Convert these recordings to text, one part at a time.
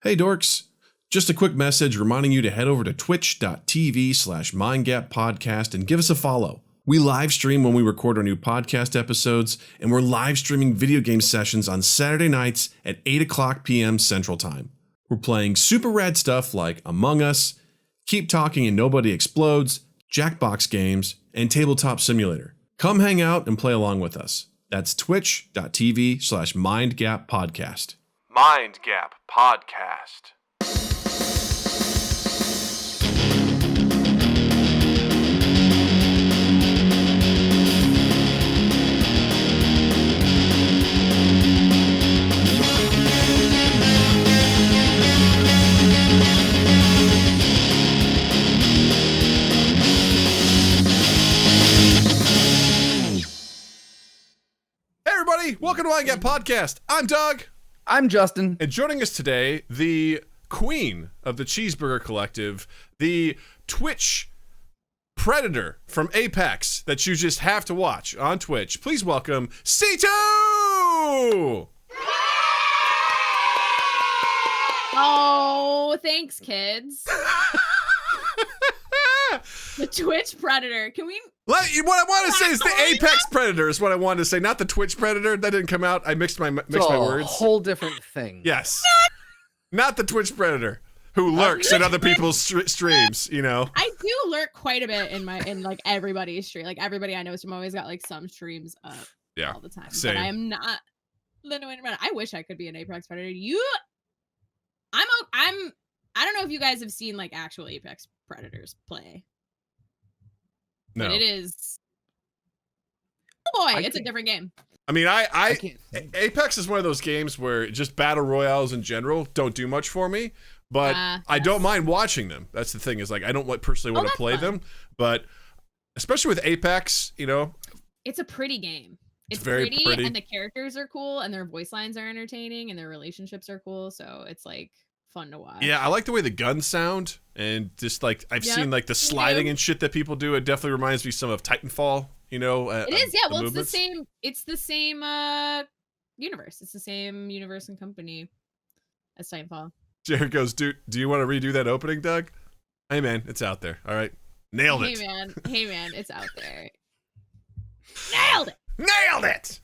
Hey dorks, just a quick message reminding you to head over to twitch.tv/mindgappodcast and give us a follow. We live stream when we record our new podcast episodes, and we're live streaming video game sessions on Saturday nights at 8 o'clock p.m. Central Time. We're playing super rad stuff like Among Us, Keep Talking and Nobody Explodes, Jackbox games, and Tabletop Simulator. Come hang out and play along with us. That's twitch.tv/mindgappodcast. Mind Gap Podcast. Hey everybody, welcome to Mind Gap Podcast. I'm Doug. I'm Justin. And joining us today, the queen of the Cheeseburger Collective, the Twitch predator from Apex that you just have to watch on Twitch. Please welcome C2! Oh, thanks, kids. The Twitch predator. Can we... What I want to say is the Apex predator is what I wanted to say, not the Twitch predator. That didn't come out. I mixed my words. A whole different thing. Yes. Not the Twitch predator who lurks in other people's streams, you know. I do lurk quite a bit in like everybody's stream. Like everybody I know stream always got like some streams up all the time. Same. But I am not the new internet. I wish I could be an Apex predator. I don't know if you guys have seen like actual Apex predators play. No. But it is. Oh boy, it's a different game. I mean, Apex is one of those games where just battle royales in general don't do much for me, but I don't mind watching them. That's the thing, is like I don't personally want to play them, but especially with Apex, you know, it's a pretty game. It's very pretty, and the characters are cool, and their voice lines are entertaining, and their relationships are cool. So it's like fun to watch. Yeah, I like the way the guns sound, and just like I've seen like the sliding and shit that people do. It definitely reminds me some of Titanfall. You know, it is. Yeah, well, movements. it's the same universe. It's the same universe and company as Titanfall. Jared goes, do you want to redo that opening, Doug? Hey man, it's out there. All right, nailed it. Hey man, it's out there. Nailed it.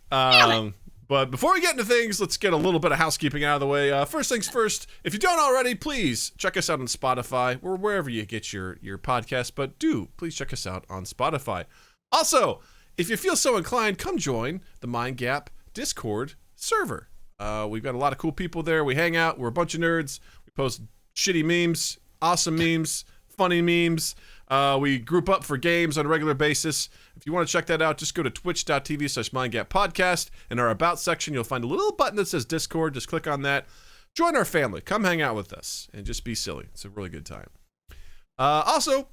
But before we get into things, let's get a little bit of housekeeping out of the way. First things first, if you don't already, please check us out on Spotify or wherever you get your podcasts. But please check us out on Spotify. Also, if you feel so inclined, come join the Mind Gap Discord server. We've got a lot of cool people there. We hang out. We're a bunch of nerds. We post shitty memes, awesome memes, funny memes. We group up for games on a regular basis. If you want to check that out, just go to twitch.tv/mindgappodcast. In our About section, you'll find a little button that says Discord. Just click on that. Join our family. Come hang out with us and just be silly. It's a really good time. Also,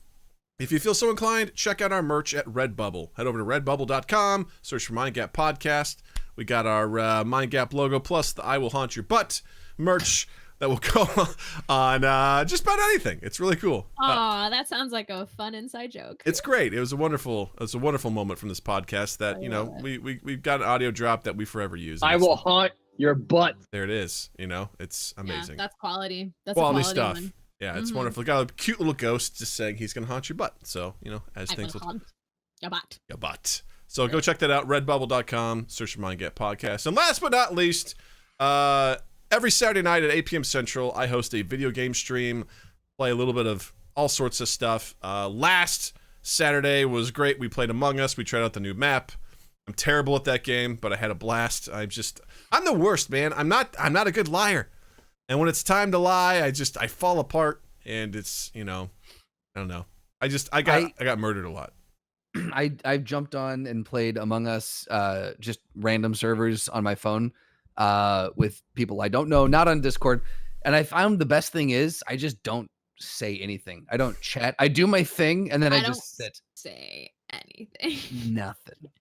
if you feel so inclined, check out our merch at Redbubble. Head over to redbubble.com, search for Mind Gap Podcast. We got our Mind Gap logo plus the I Will Haunt Your Butt merch that will go on just about anything. It's really cool. Aw, that sounds like a fun inside joke. It's great. It was a wonderful moment from this podcast that, you know, we've got an audio drop that we forever use. I will haunt your butt. There it is. You know, it's amazing. Yeah, that's quality. That's quality a quality stuff. One. Yeah, it's wonderful. Got a cute little ghost just saying he's going to haunt your butt. So, you know, as things will... haunt your butt. Your butt. So go check that out, redbubble.com, search for Mind Gap Podcast. And last but not least, every Saturday night at 8 p.m. Central, I host a video game stream, play a little bit of all sorts of stuff. Last Saturday was great. We played Among Us. We tried out the new map. I'm terrible at that game, but I had a blast. I'm the worst, man. I'm not a good liar. And when it's time to lie, I fall apart, and it's, you know, I don't know. I got murdered a lot. I've jumped on and played Among Us, just random servers on my phone, with people I don't know, not on Discord. And I found the best thing is I just don't say anything. I don't chat. I do my thing, and then I just sit. Say anything. Nothing.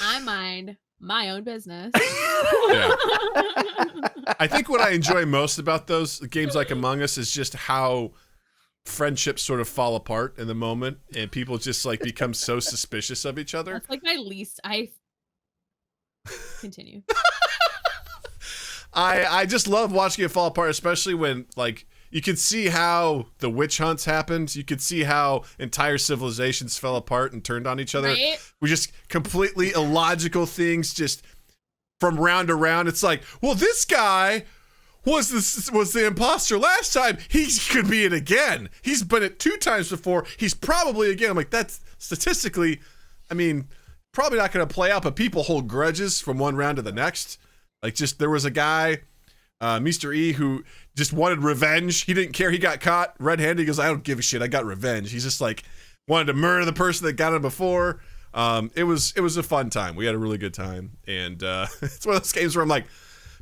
I mind my own business. Yeah. I think what I enjoy most about those games like Among Us is just how friendships sort of fall apart in the moment, and people just like become so suspicious of each other. That's like my least. Continue. I just love watching it fall apart, especially when like you can see how the witch hunts happened. You could see how entire civilizations fell apart and turned on each other. Right? We just completely illogical things just from round to round. It's like, well, this guy was the imposter last time. He could be it again. He's been it 2 times before. He's probably again. I'm like, that's statistically, I mean, probably not going to play out, but people hold grudges from one round to the next. Like, just there was a guy, Mr. E, who just wanted revenge. He didn't care. He got caught red-handed. He goes, I don't give a shit. I got revenge. He's just like wanted to murder the person that got him before. It was a fun time. We had a really good time, and it's one of those games where I'm like,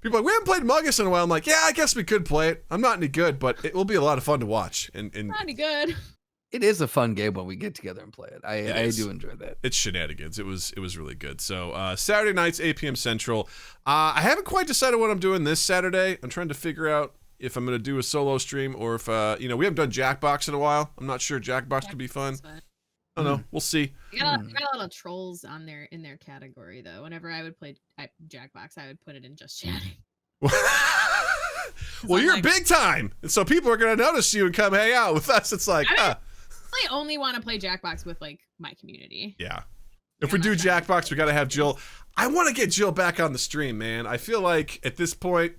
people are like, we haven't played Among Us in a while. I'm like, yeah, I guess we could play it. I'm not any good, but it will be a lot of fun to watch. And Not any good. It is a fun game when we get together and play it. I do enjoy that. It's shenanigans. It was really good. So Saturday nights, 8 p.m. Central. I haven't quite decided what I'm doing this Saturday. I'm trying to figure out if I'm going to do a solo stream or if, we haven't done Jackbox in a while. I'm not sure. Jackbox could be fun. I don't know. We'll see. I got a lot of trolls on there in their category though. Whenever I would play Jackbox, I would put it in just chatting. Well, you're big time, and so people are gonna notice you and come hang out with us. It's like, I only want to play Jackbox with like my community. Yeah. If we do Jackbox, we got to have Jill. I want to get Jill back on the stream, man. I feel like at this point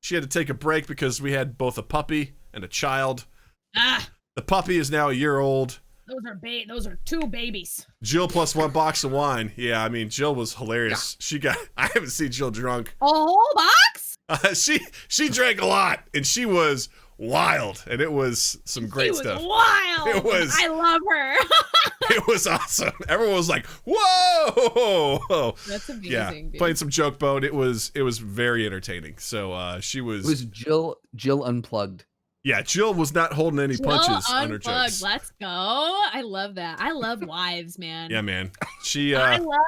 she had to take a break because we had both a puppy and a child. The puppy is now a year old. Those are 2 babies. Jill plus 1 box of wine. Yeah, I mean, Jill was hilarious. Yeah. I haven't seen Jill drunk. A whole box? She drank a lot, and she was wild, and it was some great stuff. Wild. It was. I love her. It was awesome. Everyone was like, "Whoa!" That's amazing. Yeah, dude. playing some joke boat. It was very entertaining. So she was. It was Jill unplugged. Yeah, Jill was not holding any punches on her Unplugged. jokes. Let's go. I love that. I love wives, man. Yeah, man. She. I love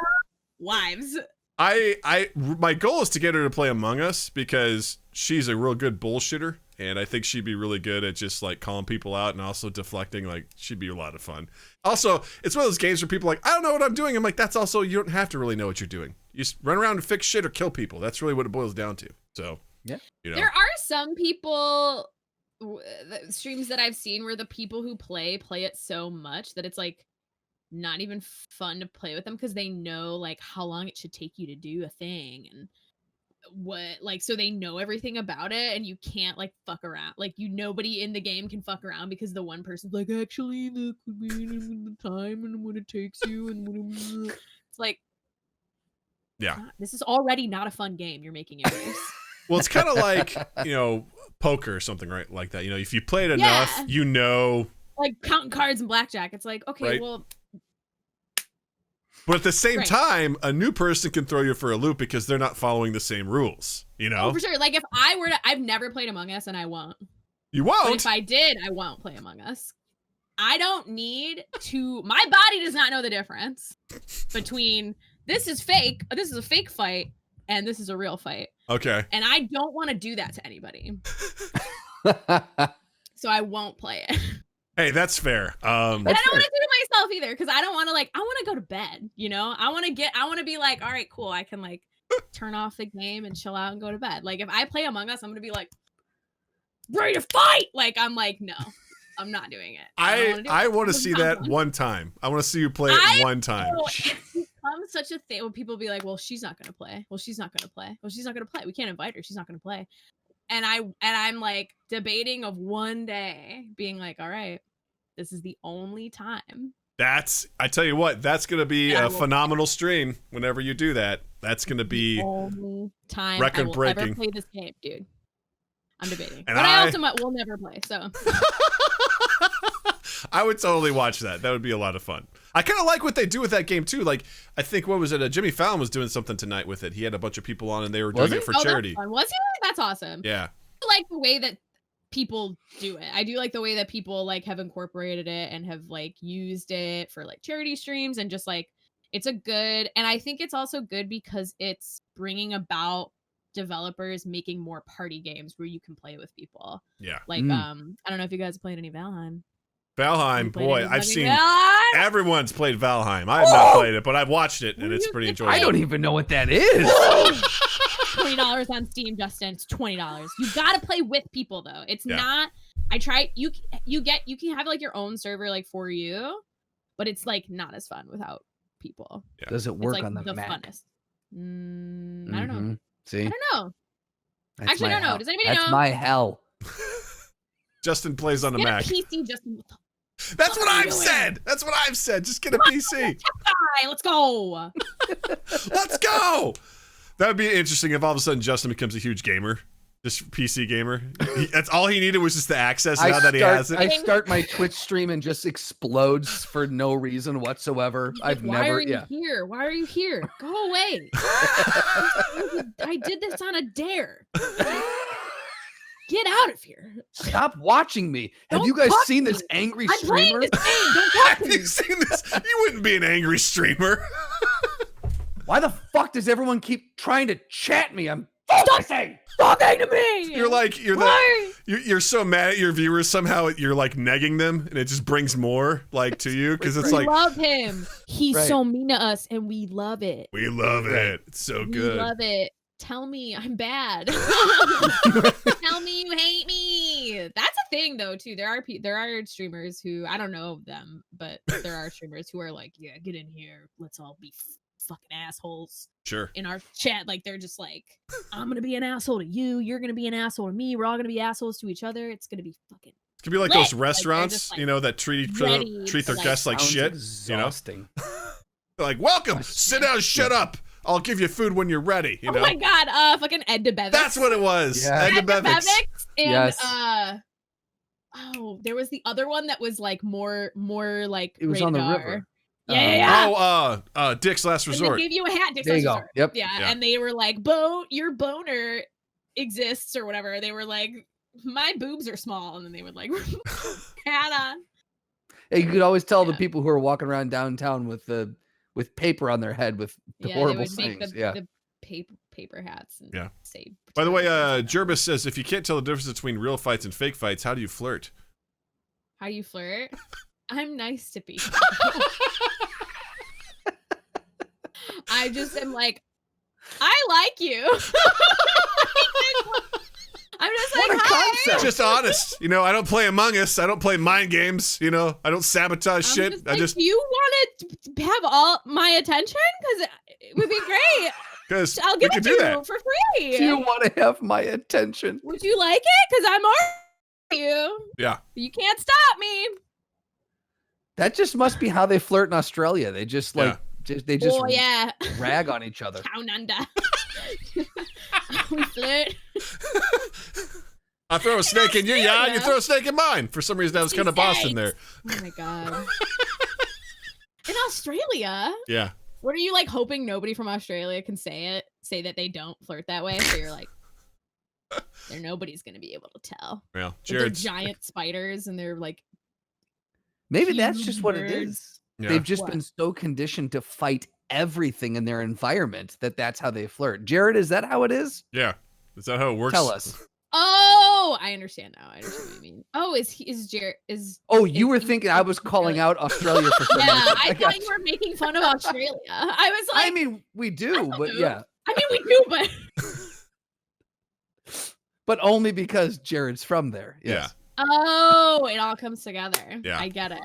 wives. My goal is to get her to play Among Us because she's a real good bullshitter, and I think she'd be really good at just like calling people out and also deflecting. Like, she'd be a lot of fun. Also, it's one of those games where people are like, I don't know what I'm doing. I'm like, that's also, you don't have to really know what you're doing. You just run around and fix shit or kill people. That's really what it boils down to. So yeah, There are some people streams that I've seen where the people who play it so much that it's like not even fun to play with them because they know like how long it should take you to do a thing and what, like, so they know everything about it and you can't like fuck around. Like, nobody in the game can fuck around because the one person's like, actually that could be the time and when it takes you and it's like, yeah, this is already not a fun game. You're making it worse. Well, it's kind of like, poker or something, right? Like that. If you play it enough, like counting cards and blackjack. It's like, okay, right? well. But at the same time, a new person can throw you for a loop because they're not following the same rules, Oh, for sure. Like if I were to, I've never played Among Us and I won't. You won't? But if I did, I won't play Among Us. I don't need to, my body does not know the difference between this is fake, this is a fake fight, and this is a real fight. Okay. And I don't want to do that to anybody. So I won't play it. Hey, that's fair. But I don't want to do it myself either because I don't want to I want to go to bed, I want to be like, all right, cool. I can turn off the game and chill out and go to bed. Like if I play Among Us, I'm going to be like, ready to fight. Like, I'm like, no, I'm not doing it. I want to see that one time. I want to see you play it one time. It's become such a thing when people be like, well, she's not going to play. Well, she's not going to play. Well, she's not going to play. We can't invite her. She's not going to play. And I'm like debating of one day being like, all right, this is the only time. I tell you what, that's going to be a phenomenal stream whenever you do that. That's going to be the only time record I will breaking. ever play this game, dude. I'm debating. And but I also will never play, so. I would totally watch that. That would be a lot of fun. I kind of like what they do with that game, too. Like, I think, what was it? Jimmy Fallon was doing something tonight with it. He had a bunch of people on, and they were doing it for charity. Was he? That's awesome. Yeah. I like the way that people do it. I do like the way that people have incorporated it and have used it for charity streams and just it's a good, and I think it's also good because it's bringing about developers making more party games where you can play with people. Yeah. I don't know if you guys played any Valheim. Valheim, boy, I've seen Valheim? Everyone's played Valheim. I have not played it, but I've watched it and it's pretty enjoyable. I don't even know what that is. $20 on Steam, Justin. It's $20. You gotta play with people though. It's not. I tried. You can have like your own server like for you, but it's like not as fun without people. Yeah. Does it work it's, like, on the Mac? Funnest. I don't know. See, I don't know. That's Actually, I my don't know. hell. Does anybody That's know? my hell. Justin plays on the Get Mac. a PC, Justin. That's what What are I've you doing? said. That's what I've said. Just get a PC. Hi, let's go. Let's go. That would be interesting if all of a sudden Justin becomes a huge gamer. Just PC gamer. That's all he needed was just the access now that he has it. I start my Twitch stream and just explodes for no reason whatsoever. Why are you here? Why are you here? Go away. I did this on a dare. Get out of here. Stop watching me. Have Don't you guys talk seen to this me. angry I'm playing streamer? this game. Don't talk Have to me. you seen this? You wouldn't be an angry streamer. Why the fuck does everyone keep trying to chat me? I'm Talking to me. You're so mad at your viewers somehow you're like negging them and it just brings more like to you because it's We like love him. He's Right. so mean to us, and we love it. we love it. It's so We good. love it. Tell me I'm bad. Tell me you hate me. That's a thing though too. There are streamers who I don't know them, but there are streamers who are like, yeah, get in here. Let's all be fucking assholes Sure. in our chat. Like they're just like, I'm gonna be an asshole to you. You're gonna be an asshole to me. We're all gonna be assholes to each other. It's gonna be fucking. It could be like lit. those Like, restaurants, just, like, you know, that treat ready their to, like, guests like Sounds shit. exhausting. They're like, welcome. Oh, Sit down. Shut up. I'll give you food when you're ready. You know. Oh my god, fucking Ed DeBevic. That's what it was. Yeah. Ed Ed DeBevic. DeBevic and Yes. oh, there was the other one that was like more like It was rated on the R. river. Oh, Dick's Last And Resort. they gave you a hat. Dick's There you Last go. Resort. Yep. Yeah, Yeah. and they were like, your boner exists or whatever. They were like, my boobs are small, and then they would like hat on. Hey, you could always tell the Yeah. people who are walking around downtown with paper on their head with the Yeah, horrible they would make things. the paper hats. And Yeah. say. By the way, pretend Jervis says if you can't tell the difference between real fights and fake fights, how do you flirt? how you flirt? I'm nice to people. I just am like, I like you. I'm just like, What a hi. concept. Just honest. You know, I don't play Among Us. I don't play mind games. You know, I don't sabotage I'm shit. just I like, just you want to have all my attention? Because it would be great. because I'll we give can it to do you that. for free. Do you want to have my attention? Would you like it? Because I'm already you. Yeah. You can't stop me. That just must be how they flirt in Australia. They just like they just Oh yeah. rag on each other. Down under. We flirt. I throw a snake in your yard, you throw a snake in mine. For some reason, that was kind of Boston there. Oh my god. In Australia? Yeah. What are you like hoping nobody from Australia can say that they don't flirt that way? So you're like, nobody's gonna be able to tell. Well, With their Jared's. giant spiders and they're like Maybe that's just what it huge is. Yeah. They've just What? been so conditioned to fight everything in their environment that's how they flirt. Jared, is that how it is? Yeah. Is that how it works? Tell us. Oh, I understand now. I understand what you mean. Oh, is Jared is Oh, you is were he thinking I from was calling Australia? out Australia for some Yeah, reason. I got thought you were making fun of Australia. I was like, I mean, we do, but do. yeah. I mean, we do, but But only because Jared's from there. Yeah. Yes. oh, it all comes together. Yeah. I get it.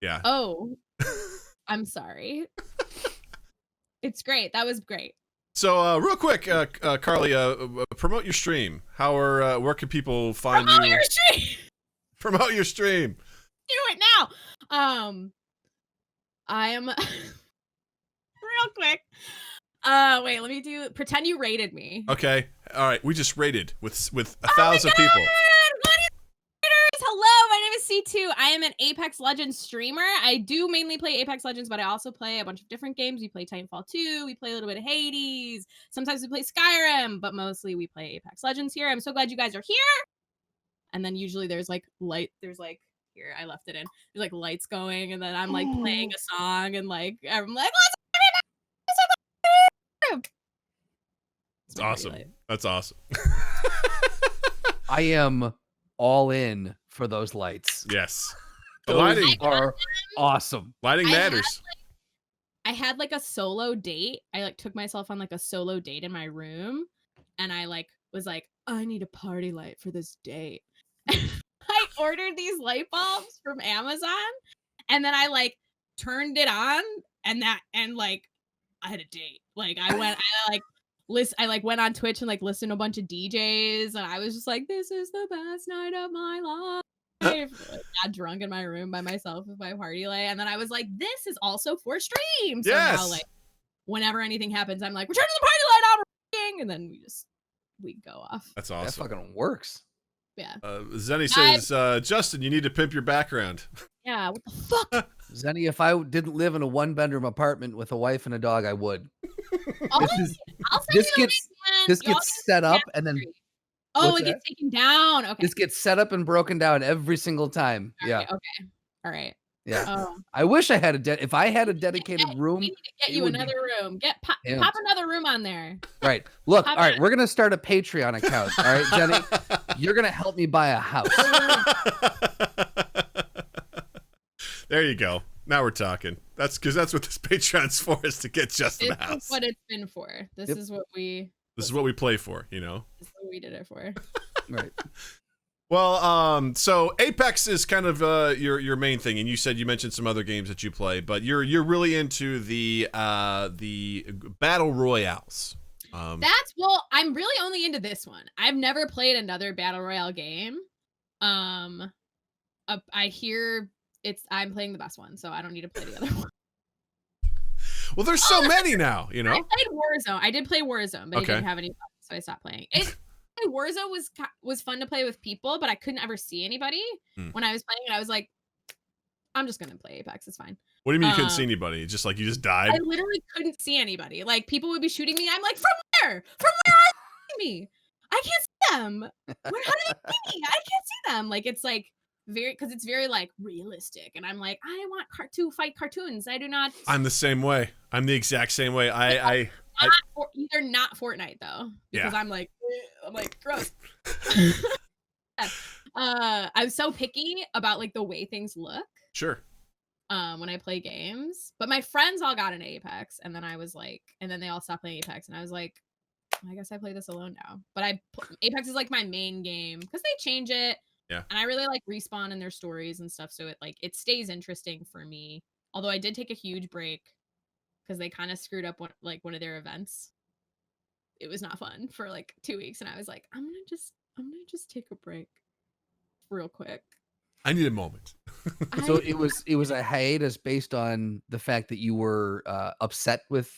Yeah. Oh, I'm sorry. It's great. That was great. So, real quick, Carly, promote your stream. Where can people find Promote you? your stream. Promote your stream. Do it now. I am real quick. Wait, let me do. Pretend you rated me. Okay. All right. We just rated with 1,000 Oh my people. God! What is haters? Hello, my name is C2. I am an Apex Legends streamer. I do mainly play Apex Legends, but I also play a bunch of different games. We play Titanfall 2. We play a little bit of Hades. Sometimes we play Skyrim, but mostly we play Apex Legends here. I'm so glad you guys are here. And then usually there's like light. There's like here I left it in. There's like lights going, and then I'm like playing a song, and like I'm like, let's. That's awesome. That's awesome. I am all in for those lights. Yes. The Those lighting. are awesome. Lighting I had, matters. I had like a solo date. I like took myself on like a solo date in my room, and I like was like, I need a party light for this date. I ordered these light bulbs from Amazon, and then I like turned it on, and like I had a date. Like I went on Twitch and like listened to a bunch of DJs, and I was just like, this is the best night of my life. Like, got drunk in my room by myself with my party light, and then I was like, this is also for stream. So now like whenever anything happens, I'm like, return to the party light, I'm and then we go off. That's awesome. That fucking works. Yeah. Zenny says, Justin, you need to pimp your background. Yeah, what the fuck? Zenny, if I didn't live in a 1-bedroom apartment with a wife and a dog, I would. This gets set up and then it gets taken down. Okay. This gets set up and broken down every single time. Okay, yeah. Okay. All right. Yeah. I wish I had if I had a dedicated room. We need to get you another room. Pop another room on there. Right. Look, all right, we're gonna start a Patreon account. All right, Jenny, you're gonna help me buy a house. There you go. Now we're talking. That's because that's what this Patreon's for, is to get Justin a house. This is what it's been for. This is what we play for, you know? This is what we did it for. Right. Well, so Apex is kind of your main thing, and you mentioned some other games that you play, but you're really into the battle royales. I'm really only into this one. I've never played another battle royale game. I hear I'm playing the best one, so I don't need to play the other one. Well, there's so many now, you know. I played Warzone. I did play Warzone, but I didn't have any fun, so I stopped playing. Warzone was fun to play with people, but I couldn't ever see anybody when I was playing. And I was like, I'm just gonna play Apex. It's fine. What do you mean you couldn't see anybody? Just like you just died? I literally couldn't see anybody. Like people would be shooting me. I'm like, from where? From where are they shooting me? I can't see them. How do they see me? I can't see them. Like it's like because it's very like realistic, and I'm like, I want to fight cartoons. I do not. I'm the same way. I'm the exact same way. Either not Fortnite though, because I'm like gross. I'm so picky about like the way things look. Sure. When I play games, but my friends all got an Apex, and then I was like, and then they all stopped playing Apex, and I was like, I guess I play this alone now. But Apex is like my main game because they change it. Yeah. And I really like Respawn and their stories and stuff, so it stays interesting for me. Although I did take a huge break because they kind of screwed up one of their events. It was not fun for like 2 weeks, and I was like, I'm gonna just take a break real quick. I need a moment. So it was a hiatus based on the fact that you were upset with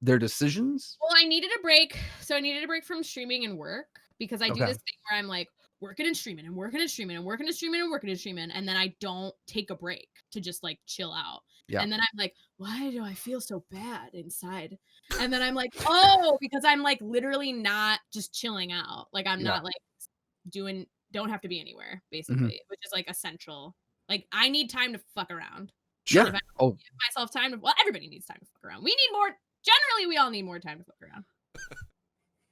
their decisions? Well, I needed a break. So I needed a break from streaming and work because I do this thing where I'm like working and streaming and working and streaming and working and streaming and working and streaming, and then I don't take a break to just like chill out. Yeah. And then I'm like, why do I feel so bad inside? And then I'm like, oh, because I'm like literally not just chilling out. Like I'm not like don't have to be anywhere, basically, which is like essential. Like I need time to fuck around. Sure. If I give myself time to, everybody needs time to fuck around. We need more. Generally, we all need more time to fuck around.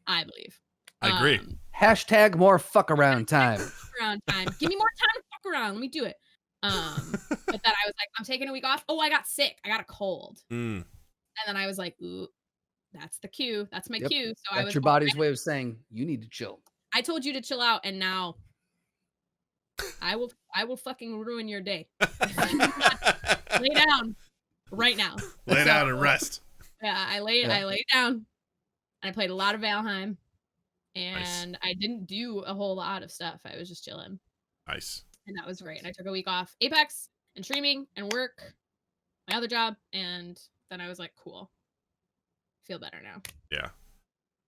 I believe. I agree. Hashtag more fuck around time. Fuck around time. Give me more time to fuck around. Let me do it. But then I was like, I'm taking a week off. Oh, I got sick. I got a cold. And then I was like, ooh, that's the cue. That's my cue. So that's your body's way of saying you need to chill. I told you to chill out, and now I will fucking ruin your day. Lay down right now. Lay down and rest. Yeah, I laid down, and I played a lot of Valheim, and I didn't do a whole lot of stuff. I was just chilling. Nice. And that was great. And I took a week off Apex and streaming and work, my other job, and then I was like, cool. Feel better now. Yeah.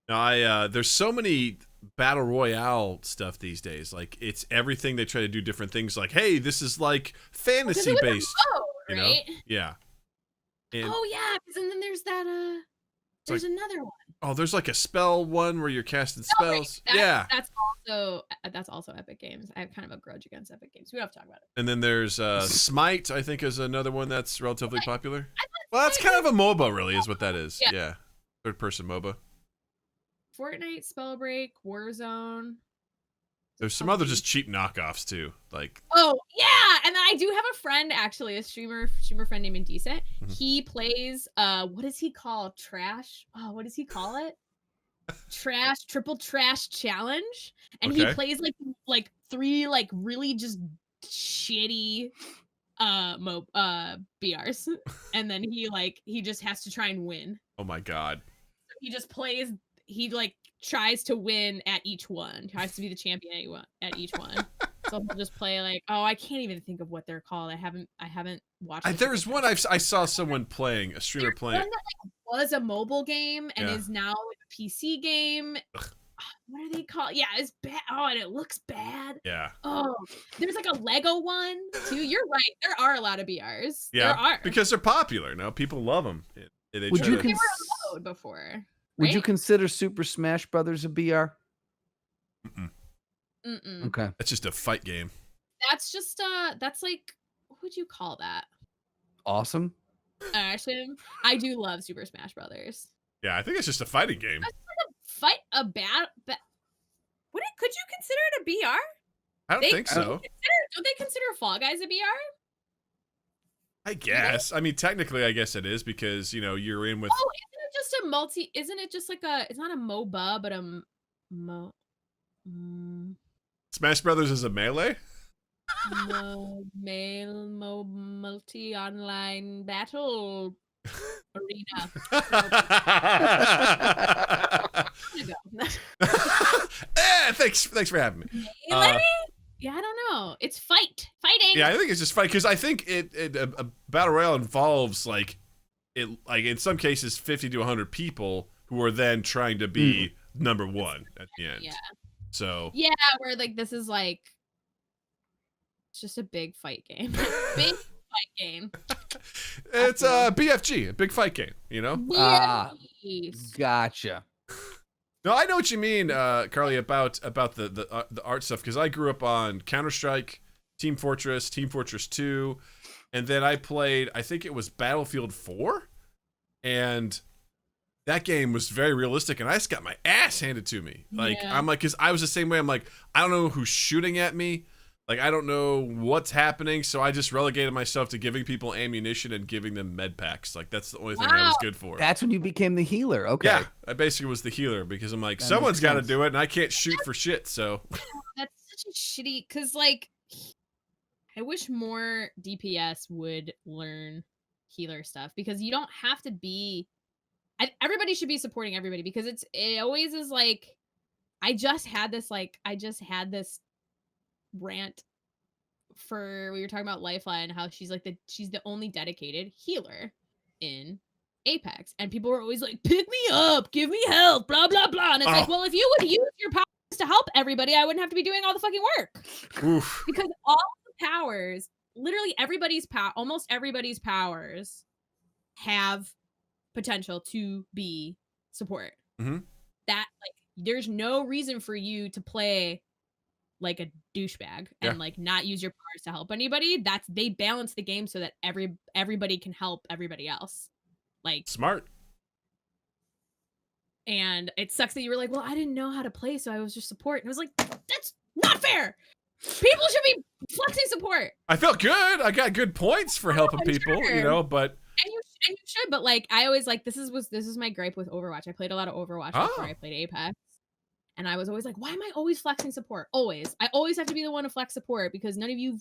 No, there's so many battle royale stuff these days. Like it's everything. They try to do different things. Like, hey, this is like fantasy based. Right? You know? Yeah. And oh yeah, and then there's that. There's another one. Oh, there's like a spell one where you're casting spells. That's also Epic Games. I have kind of a grudge against Epic Games. We don't have to talk about it. And then there's Smite. I think is another one that's relatively popular. Well, that's kind of a MOBA, really, is what that is. Yeah. Third person MOBA. Fortnite, Spellbreak, Warzone. There's some other just cheap knockoffs too, like. Oh yeah, and then I do have a friend, actually, a streamer friend named Indecent. He plays what does he call trash? Oh, what does he call it? triple trash challenge, and he plays like 3 like really just shitty BRs, and then he just has to try and win. Oh my god. He just plays. He like tries to win at each one. Tries to be the champion at each one. So he'll just play like, oh, I can't even think of what they're called. I haven't watched. There's one I saw someone playing, a streamer playing. One that was a mobile game and is now a PC game. Ugh. What are they called? Yeah, it's bad. Oh, and it looks bad. Yeah. Oh, there's like a Lego one too. You're right. There are a lot of BRs. Yeah, there are. because they're popular. No, people love them. They were a mode before. Would you right? consider Super Smash Brothers a BR? Mm-mm. Okay. That's just a fight game. That's just that's like, what would you call that? Awesome. Actually, I do love Super Smash Brothers. Yeah, I think it's just a fighting game. Fight a bad. Could you consider it a BR? I don't think so. Don't they consider Fall Guys a BR? I guess. I mean, technically, I guess it is because you're in with. Oh, isn't it just a multi? Isn't it just like a? It's not a MOBA, but a Smash Brothers is a melee. Multi online battle arena. Thanks for having me. Yeah, I don't know. It's fighting. Yeah, I think it's just fight because I think a battle royale involves like in some cases 50 to 100 people who are then trying to be number one at the end. Yeah. So. Yeah, where like this is like it's just a big fight game. Big fight game. It's a BFG, a big fight game. Gotcha. No, I know what you mean, Carly, about the art stuff because I grew up on Counter-Strike, Team Fortress 2, and then I played, I think it was Battlefield 4, and that game was very realistic, and I just got my ass handed to me. I'm like, because I was the same way. I'm like, I don't know who's shooting at me. Like, I don't know what's happening, so I just relegated myself to giving people ammunition and giving them med packs. Like, that's the only thing I was good for. That's when you became the healer. Okay. Yeah, I basically was the healer because I'm like, someone's got to do it, and I can't shoot for shit, so. That's such a shitty, because, like, I wish more DPS would learn healer stuff, because you don't have to be, everybody should be supporting everybody, because it always is like, I just had this rant for we were talking about Lifeline, how she's the only dedicated healer in Apex, and people were always like, pick me up, give me help, blah blah blah, and it's like, well, if you would use your powers to help everybody, I wouldn't have to be doing all the fucking work. Oof. Because all the powers, literally almost everybody's powers have potential to be support. Mm-hmm. That there's no reason for you to play like a douchebag and like not use your powers to help anybody. They balance the game so that everybody can help everybody else. Like, smart. And it sucks that you were like, well, I didn't know how to play, so I was just support. And I was like, that's not fair. People should be flexing support. I felt good. I got good points for helping people, but and you should, but like I always like this is my gripe with Overwatch. I played a lot of Overwatch before I played Apex. And I was always like, why am I always flexing support? Always. I always have to be the one to flex support because none of you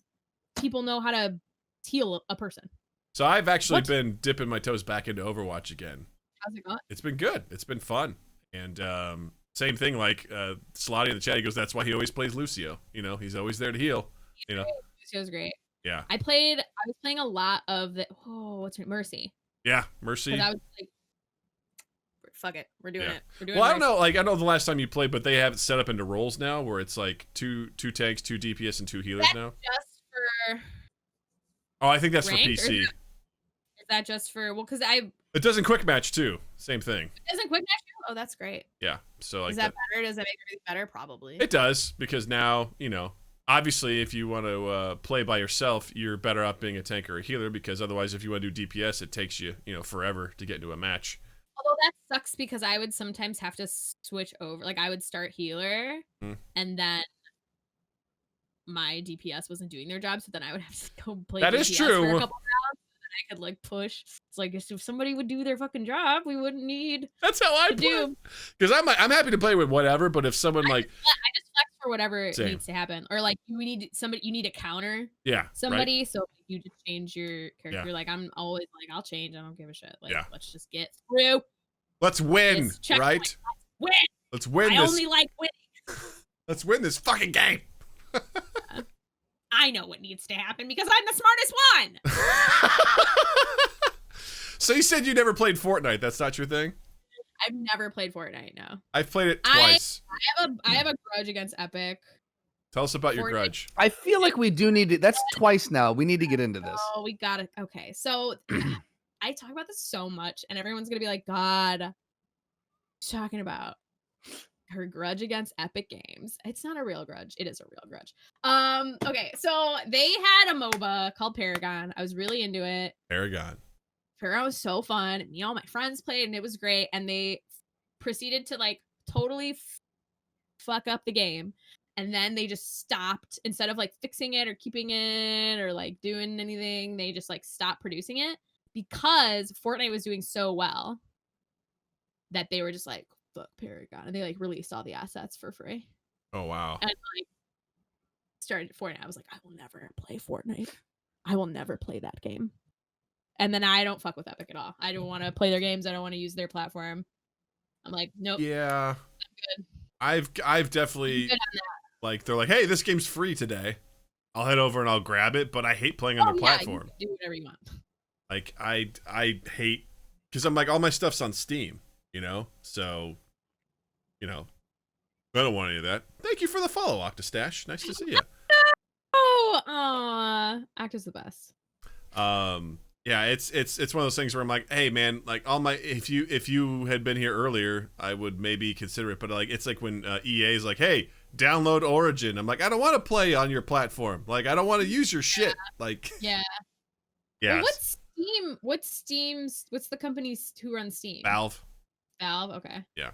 people know how to heal a person. So I've actually been dipping my toes back into Overwatch again. How's it going? It's been good. It's been fun. And same thing, like Slotty in the chat, he goes, that's why he always plays Lucio. He's always there to heal. Lucio's great. Yeah. I was playing a lot of Mercy. Yeah, Mercy. I was like, fuck it, we're doing it. Well, I don't know. Like, I know the last time you played, but they have it set up into roles now, where it's like two tanks, 2 DPS, and 2 healers now. Just for. Oh, I think that's for ranked, PC. Is that just for? Well, because It does in quick match too. Same thing. It doesn't quick match too? Oh, that's great. Yeah. So like. Is that better? Does that make everything better? Probably. It does because now obviously, if you want to play by yourself, you're better off being a tank or a healer because otherwise, if you want to do DPS, it takes you forever to get into a match. Although that sucks because I would sometimes have to switch over. Like I would start healer and then my DPS wasn't doing their job, so then I would have to go play that DPS is true. for a couple rounds. I could like push. It's like if somebody would do their fucking job, we wouldn't need. That's how I play. Because I'm happy to play with whatever, but if someone I just flex for whatever needs to happen, or like you need a counter. Yeah. Somebody, right? so you just change your character. Yeah. Like I'm always like I'll change. I don't give a shit. Like Yeah. let's just get through. Let's win, right? Let's win. Let's win I this. only like winning. Let's win this fucking game. I know what needs to happen because I'm the smartest one. So you said you never played Fortnite. That's not your thing? I've never played Fortnite, no. I've played it twice. I have a grudge against Epic. Tell us about your Fortnite. grudge. I feel like we do need to. That's twice now. We need to get into this. Oh, we got it. Okay, so I talk about this so much, and everyone's gonna be like, "God, she's talking about her grudge against Epic Games." It's not a real grudge. It is a real grudge. Okay, so they had a MOBA called Paragon. I was really into it. Paragon was so fun. Me and all my friends played, and it was great. And they proceeded to like totally fuck up the game. And then they just stopped, instead of like fixing it or keeping it or like doing anything, they just like stopped producing it because Fortnite was doing so well that they were just like, fuck Paragon. And they like released all the assets for free. Oh, wow. And like started Fortnite. I was like, I will never play Fortnite. I will never play that game. And then I don't fuck with Epic at all. I don't want to play their games. I don't want to use their platform. I'm like, nope. Yeah. I'm good. I've definitely, like, they're like, hey, this game's free today. I'll head over and I'll grab it, but I hate playing on their platform. You can do whatever you want. Like, I hate, because I'm like, all my stuff's on Steam, you know? So, you know, I don't want any of that. Thank you for the follow, Octastash. Nice to see you. Octa's the best. Yeah, it's one of those things where I'm like, hey man, like all my, if you had been here earlier, I would maybe consider it, but like it's like when EA is like, hey, download Origin. I'm like, I don't want to play on your platform. Like I don't want to use your shit. Like yeah. Yeah. Well, what's the companies who run Steam? Valve, okay. Yeah.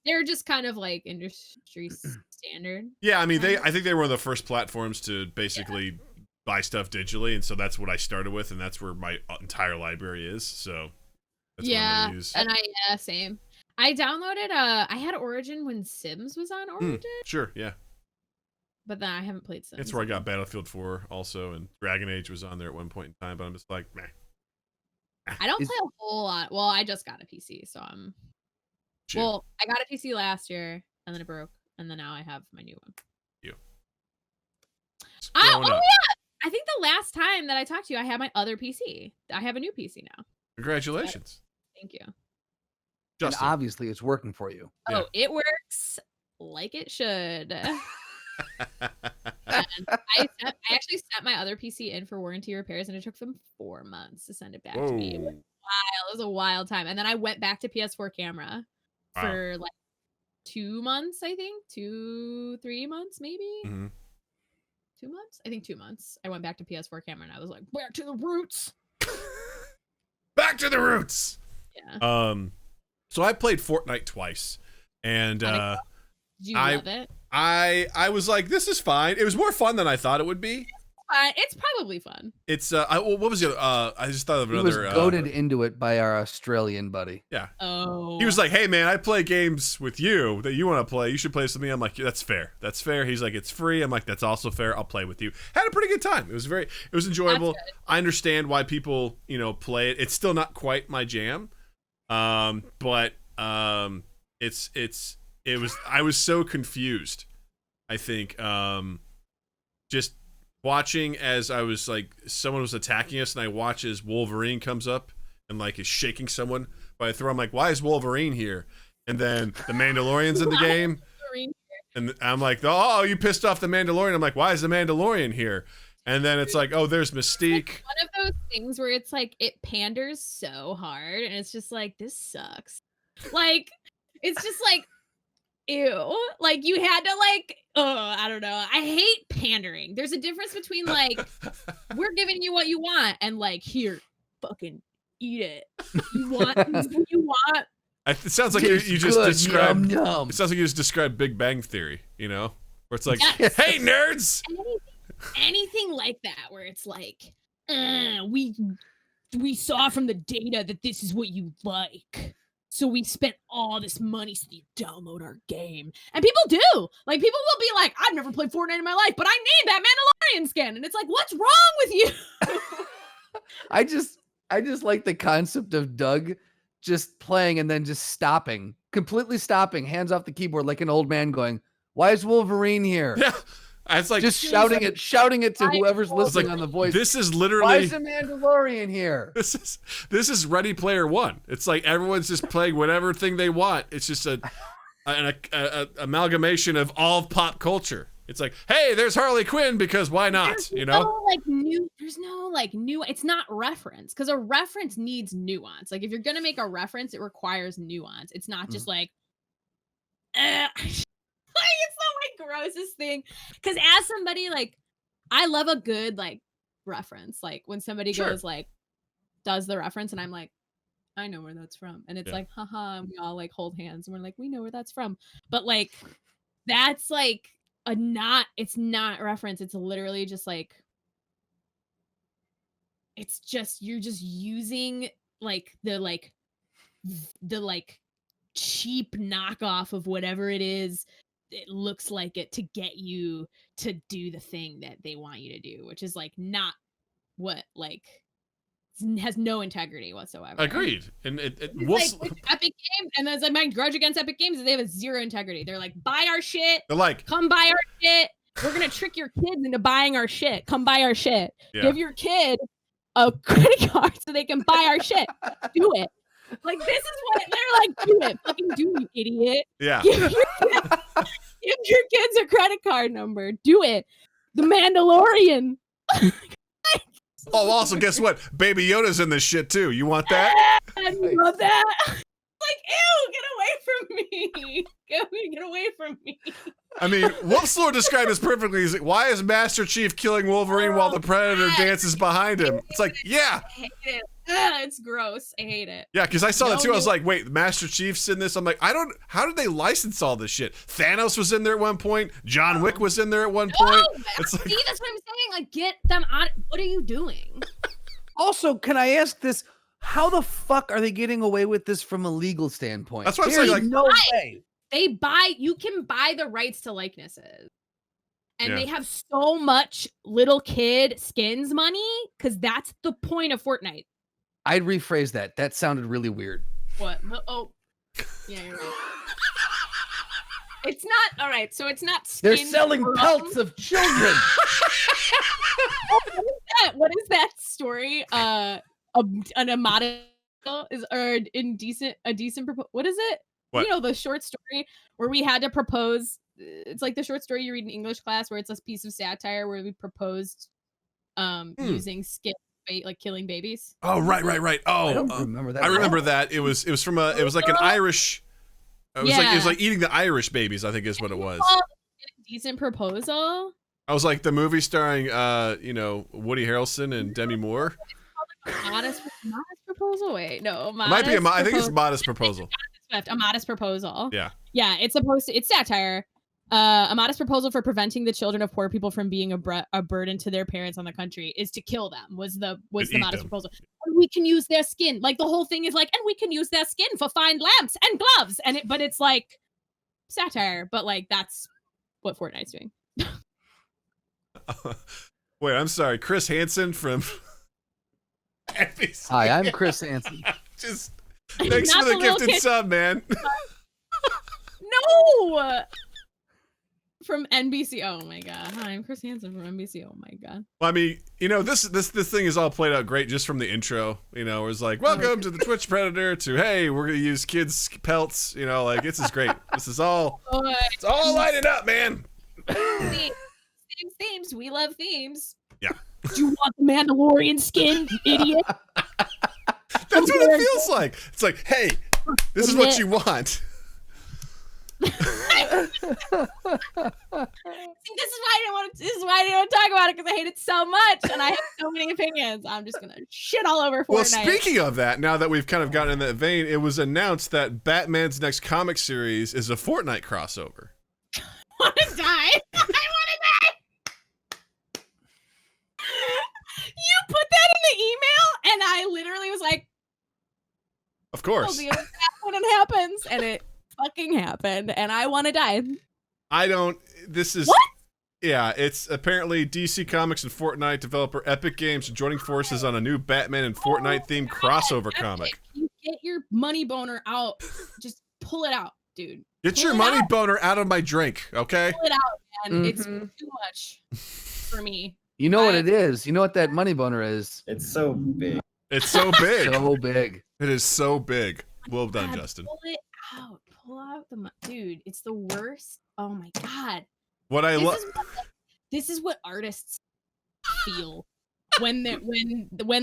They're just kind of like industry standard. Yeah, I mean I think they were one of the first platforms to basically buy stuff digitally, and so that's what I started with, and that's where my entire library is. So that's what I'm gonna use. And same. I downloaded I had Origin when Sims was on Origin. Sure, yeah. But then I haven't played Sims. That's where I got Battlefield 4 also, and Dragon Age was on there at one point in time, but I'm just like, meh. I don't play a whole lot. Well, I just got a PC, so I'm well, I got a PC last year and then it broke, and then now I have my new one. Yeah. I think the last time that I talked to you, I had my other PC. I have a new PC now. Congratulations. Thank you. And obviously, it's working for you. Yeah. Oh, it works like it should. And I actually sent my other PC in for warranty repairs, and it took them 4 months to send it back to me. It was wild. It was a wild time. And then I went back to PS4 camera for like 2 months, I think. 2-3 months, maybe. Mm-hmm. 2 months? I think 2 months. I went back to PS4 camera, and I was like, back to the roots. Back to the roots. Yeah. So I played Fortnite twice, and did you love it? I was like, this is fine. It was more fun than I thought it would be. It's probably fun. It's what was the other? I just thought of another. He was goaded into it by our Australian buddy. Yeah. Oh. He was like, "Hey man, I play games with you that you want to play. You should play this with me." I'm like, "That's fair. That's fair." He's like, "It's free." I'm like, "That's also fair. I'll play with you." Had a pretty good time. It was enjoyable. I understand why people play it. It's still not quite my jam, but it was. I was so confused. I think just watching as I was like, someone was attacking us, and I watch as Wolverine comes up and like is shaking someone by the throat. I'm like, why is Wolverine here? And then the Mandalorian's in the game, and I'm like, oh, you pissed off the Mandalorian. I'm like, why is the Mandalorian here? And then it's like, oh, there's Mystique. It's one of those things where it's like it panders so hard, and it's just like, this sucks. Like, it's just like, ew. Like, you had to like, I don't know. I hate pandering. There's a difference between like, we're giving you what you want, and like, here, fucking eat it. You want what you want. It sounds like you just described. Yum. It sounds like you just described Big Bang Theory. Where it's like, Yes. hey Anything nerds. like that, where it's like, we we saw from the data that this is what you like. So we spent all this money so you download our game. And people do. Like, people will be like, I've never played Fortnite in my life, but I need that Mandalorian skin. And it's like, what's wrong with you? I just like the concept of Doug just playing and then just stopping, completely stopping, hands off the keyboard like an old man going, why is Wolverine here? Yeah. It's like Just shouting it to whoever's listening on the voice. This is literally why is a Mandalorian here? This is Ready Player One. It's like everyone's just playing whatever thing they want. It's just an amalgamation of all of pop culture. It's like, hey, there's Harley Quinn because why not? There's no new. It's not reference, because a reference needs nuance. Like, if you're gonna make a reference, it requires nuance. It's not just like, like, it's the like grossest thing. Because as somebody, like, I love a good like reference. Like when somebody goes like, does the reference, and I'm like, I know where that's from, and it's like, haha, and we all like hold hands and we're like, we know where that's from. But like, that's like it's not reference. It's literally just like, it's just, you're just using like the cheap knockoff of whatever it is. It looks like it to get you to do the thing that they want you to do, which is like not what, like, has no integrity whatsoever. Agreed. And it's like Epic Games, and that's like my grudge against Epic Games is they have a zero integrity. They're like, buy our shit. They're like, come buy our shit. We're gonna trick your kids into buying our shit. Come buy our shit. Yeah. Give your kid a credit card so they can buy our shit. Do it. Like, this is what they're like. Do it. Fucking do, you idiot. Yeah. Give your kids a credit card number. Do it. The Mandalorian. Oh, also, guess what? Baby Yoda's in this shit too. You want that? I love that. Like, ew, get away from me. Get away from me. I mean, Wolfslore described this perfectly. He's like, why is Master Chief killing Wolverine while the Predator dances behind him? It's like, yeah. I hate it. It's gross. I hate it. Yeah, because I saw that too. I was like, wait, Master Chief's in this? I'm like, how did they license all this shit? Thanos was in there at one point. John Wick was in there at one point. It's like, see, that's what I'm saying. Like, get them out. What are you doing? Also, can I ask this? How the fuck are they getting away with this from a legal standpoint? That's what I'm saying. Like, no way. You can buy the rights to likenesses. And they have so much little kid skins money because that's the point of Fortnite. I'd rephrase that. That sounded really weird. What? Oh, yeah, you're right. It's not, all right, so it's not They're selling pelts of children. What is that story? An Amada is, or a decent proposal. What is it? What? You know, the short story where we had to propose. It's like the short story you read in English class where it's a piece of satire where we proposed using skin, like killing babies. Oh, right. Oh, I don't remember that. I remember that. It was from it was like an Irish. It was like eating the Irish babies, I think is what it was. Decent proposal. I was like the movie starring Woody Harrelson and Demi Moore. Modest proposal. Wait, no. It might be I think it's Modest Proposal. A Modest Proposal. Yeah. Yeah, it's satire. A modest proposal for preventing the children of poor people from being a burden to their parents on the country is to kill them. Was the modest proposal? And we can use their skin. Like, the whole thing is like, and we can use their skin for fine lamps and gloves. But it's like satire. But like, that's what Fortnite's doing. Wait, I'm sorry, Chris Hansen from. Hi, I'm Chris Hansen. Just thanks for the gifted sub, man. No. From NBC. Oh my god. Hi, I'm Chris Hansen from NBC. Oh my god. Well, I mean, this thing is all played out great just from the intro. It was like, welcome to the Twitch Predator. To hey, we're gonna use kids' pelts. Like, this is great. This is all. It's all lighted up, man. Themes. We love themes. Yeah. Do you want the Mandalorian skin, you idiot? That's what it feels like. It's like, hey, this is what you want. See, this is why I didn't want to talk about it, because I hate it so much and I have so many opinions. I'm just gonna shit all over Fortnite. Well, speaking of that, now that we've kind of gotten in that vein, it was announced that Batman's next comic series is a Fortnite crossover. I want to die. I want to die. You put that in the email, and I literally was like, Of course. when it happens, and it fucking happened, and I want to die. I don't. This is. What? Yeah, it's apparently DC Comics and Fortnite developer Epic Games joining forces on a new Batman and Fortnite themed crossover comic. You get your money boner out. Just pull it out, dude. Get your money boner out of my drink, okay? Pull it out, man. It's too much for me. You know what it is? You know what that money boner is? It's so big. It's so big. So big. It is so big. Well done, God, Justin. Pull it out. Pull out the dude. It's the worst. Oh my god. What I love. This is what artists feel when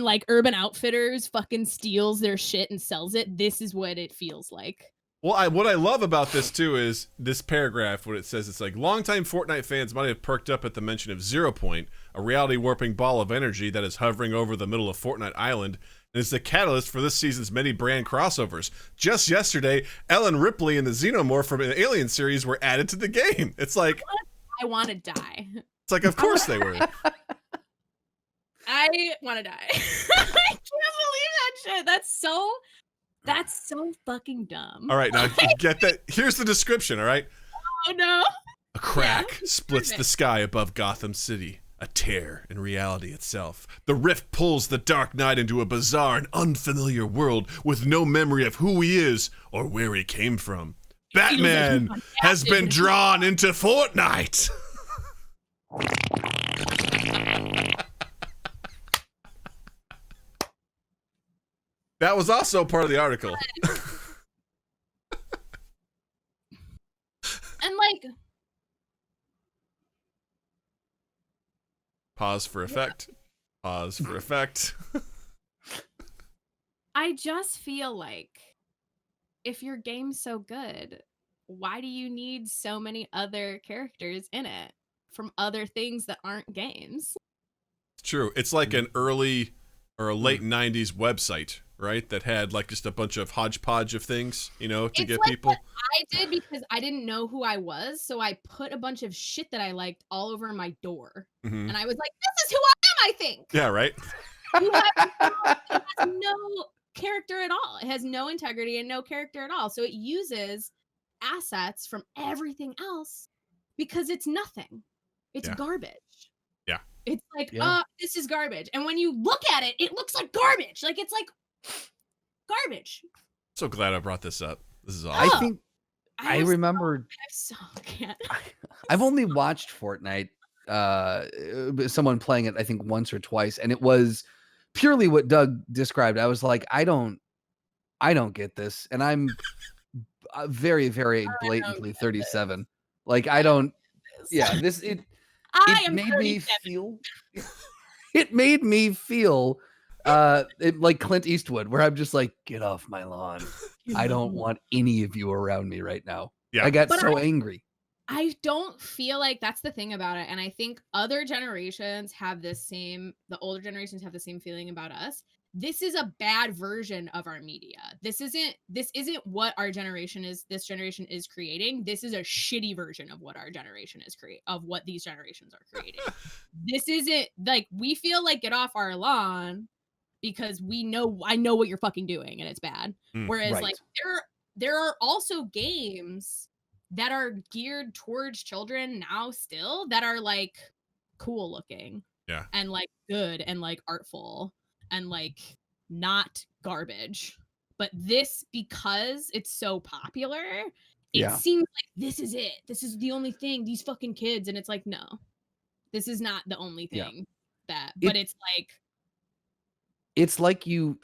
like Urban Outfitters fucking steals their shit and sells it. This is what it feels like. Well, what I love about this too is this paragraph. What it says, it's like longtime Fortnite fans might have perked up at the mention of Zero Point, a reality warping ball of energy that is hovering over the middle of Fortnite Island, and is the catalyst for this season's many brand crossovers. Just yesterday, Ellen Ripley and the Xenomorph from the Alien series were added to the game. It's like I want to die. It's like, of course they were. I want to die. I can't believe that shit. That's so fucking dumb. All right, now get that. Here's the description, all right? Oh, no. A crack splits the sky above Gotham City, a tear in reality itself. The rift pulls the Dark Knight into a bizarre and unfamiliar world with no memory of who he is or where he came from. Batman has been drawn into Fortnite. That was also part of the article. And like, pause for effect. Pause for effect. I just feel like if your game's so good, why do you need so many other characters in it from other things that aren't games? True. It's like an early or a late 90s website, right? That had like just a bunch of hodgepodge of things, you know, to get like people. What I did because I didn't know who I was, so I put a bunch of shit that I liked all over my door. Mm-hmm. And I was like, this is who I am, I think. Yeah, right? It has no character at all. It has no integrity and no character at all. So it uses assets from everything else because it's nothing. It's garbage. Yeah. It's like, this is garbage. And when you look at it, it looks like garbage. Like, it's like garbage. So glad I brought this up. This is awesome. I think I remember. I've only watched Fortnite. Someone playing it, I think, once or twice, and it was purely what Doug described. I was like, I don't get this, and I'm very, very blatantly 37. Like, I don't. Yeah, it made me feel. It made me feel like Clint Eastwood, where I'm just like, get off my lawn. I don't want any of you around me right now. Yeah, I got so angry. I don't feel like that's the thing about it. And I think other generations have the older generations have the same feeling about us. This is a bad version of our media. This isn't what our generation is. This generation is creating. This is a shitty version of what our generation is of what these generations are creating. This isn't like, we feel like get off our lawn because I know what you're fucking doing and it's bad. Whereas like there are also games that are geared towards children now still that are like cool looking. Yeah. And like good and like artful and like not garbage. But this, because it's so popular, it seems like this is it. This is the only thing, these fucking kids. And it's like, no, this is not the only thing it's like you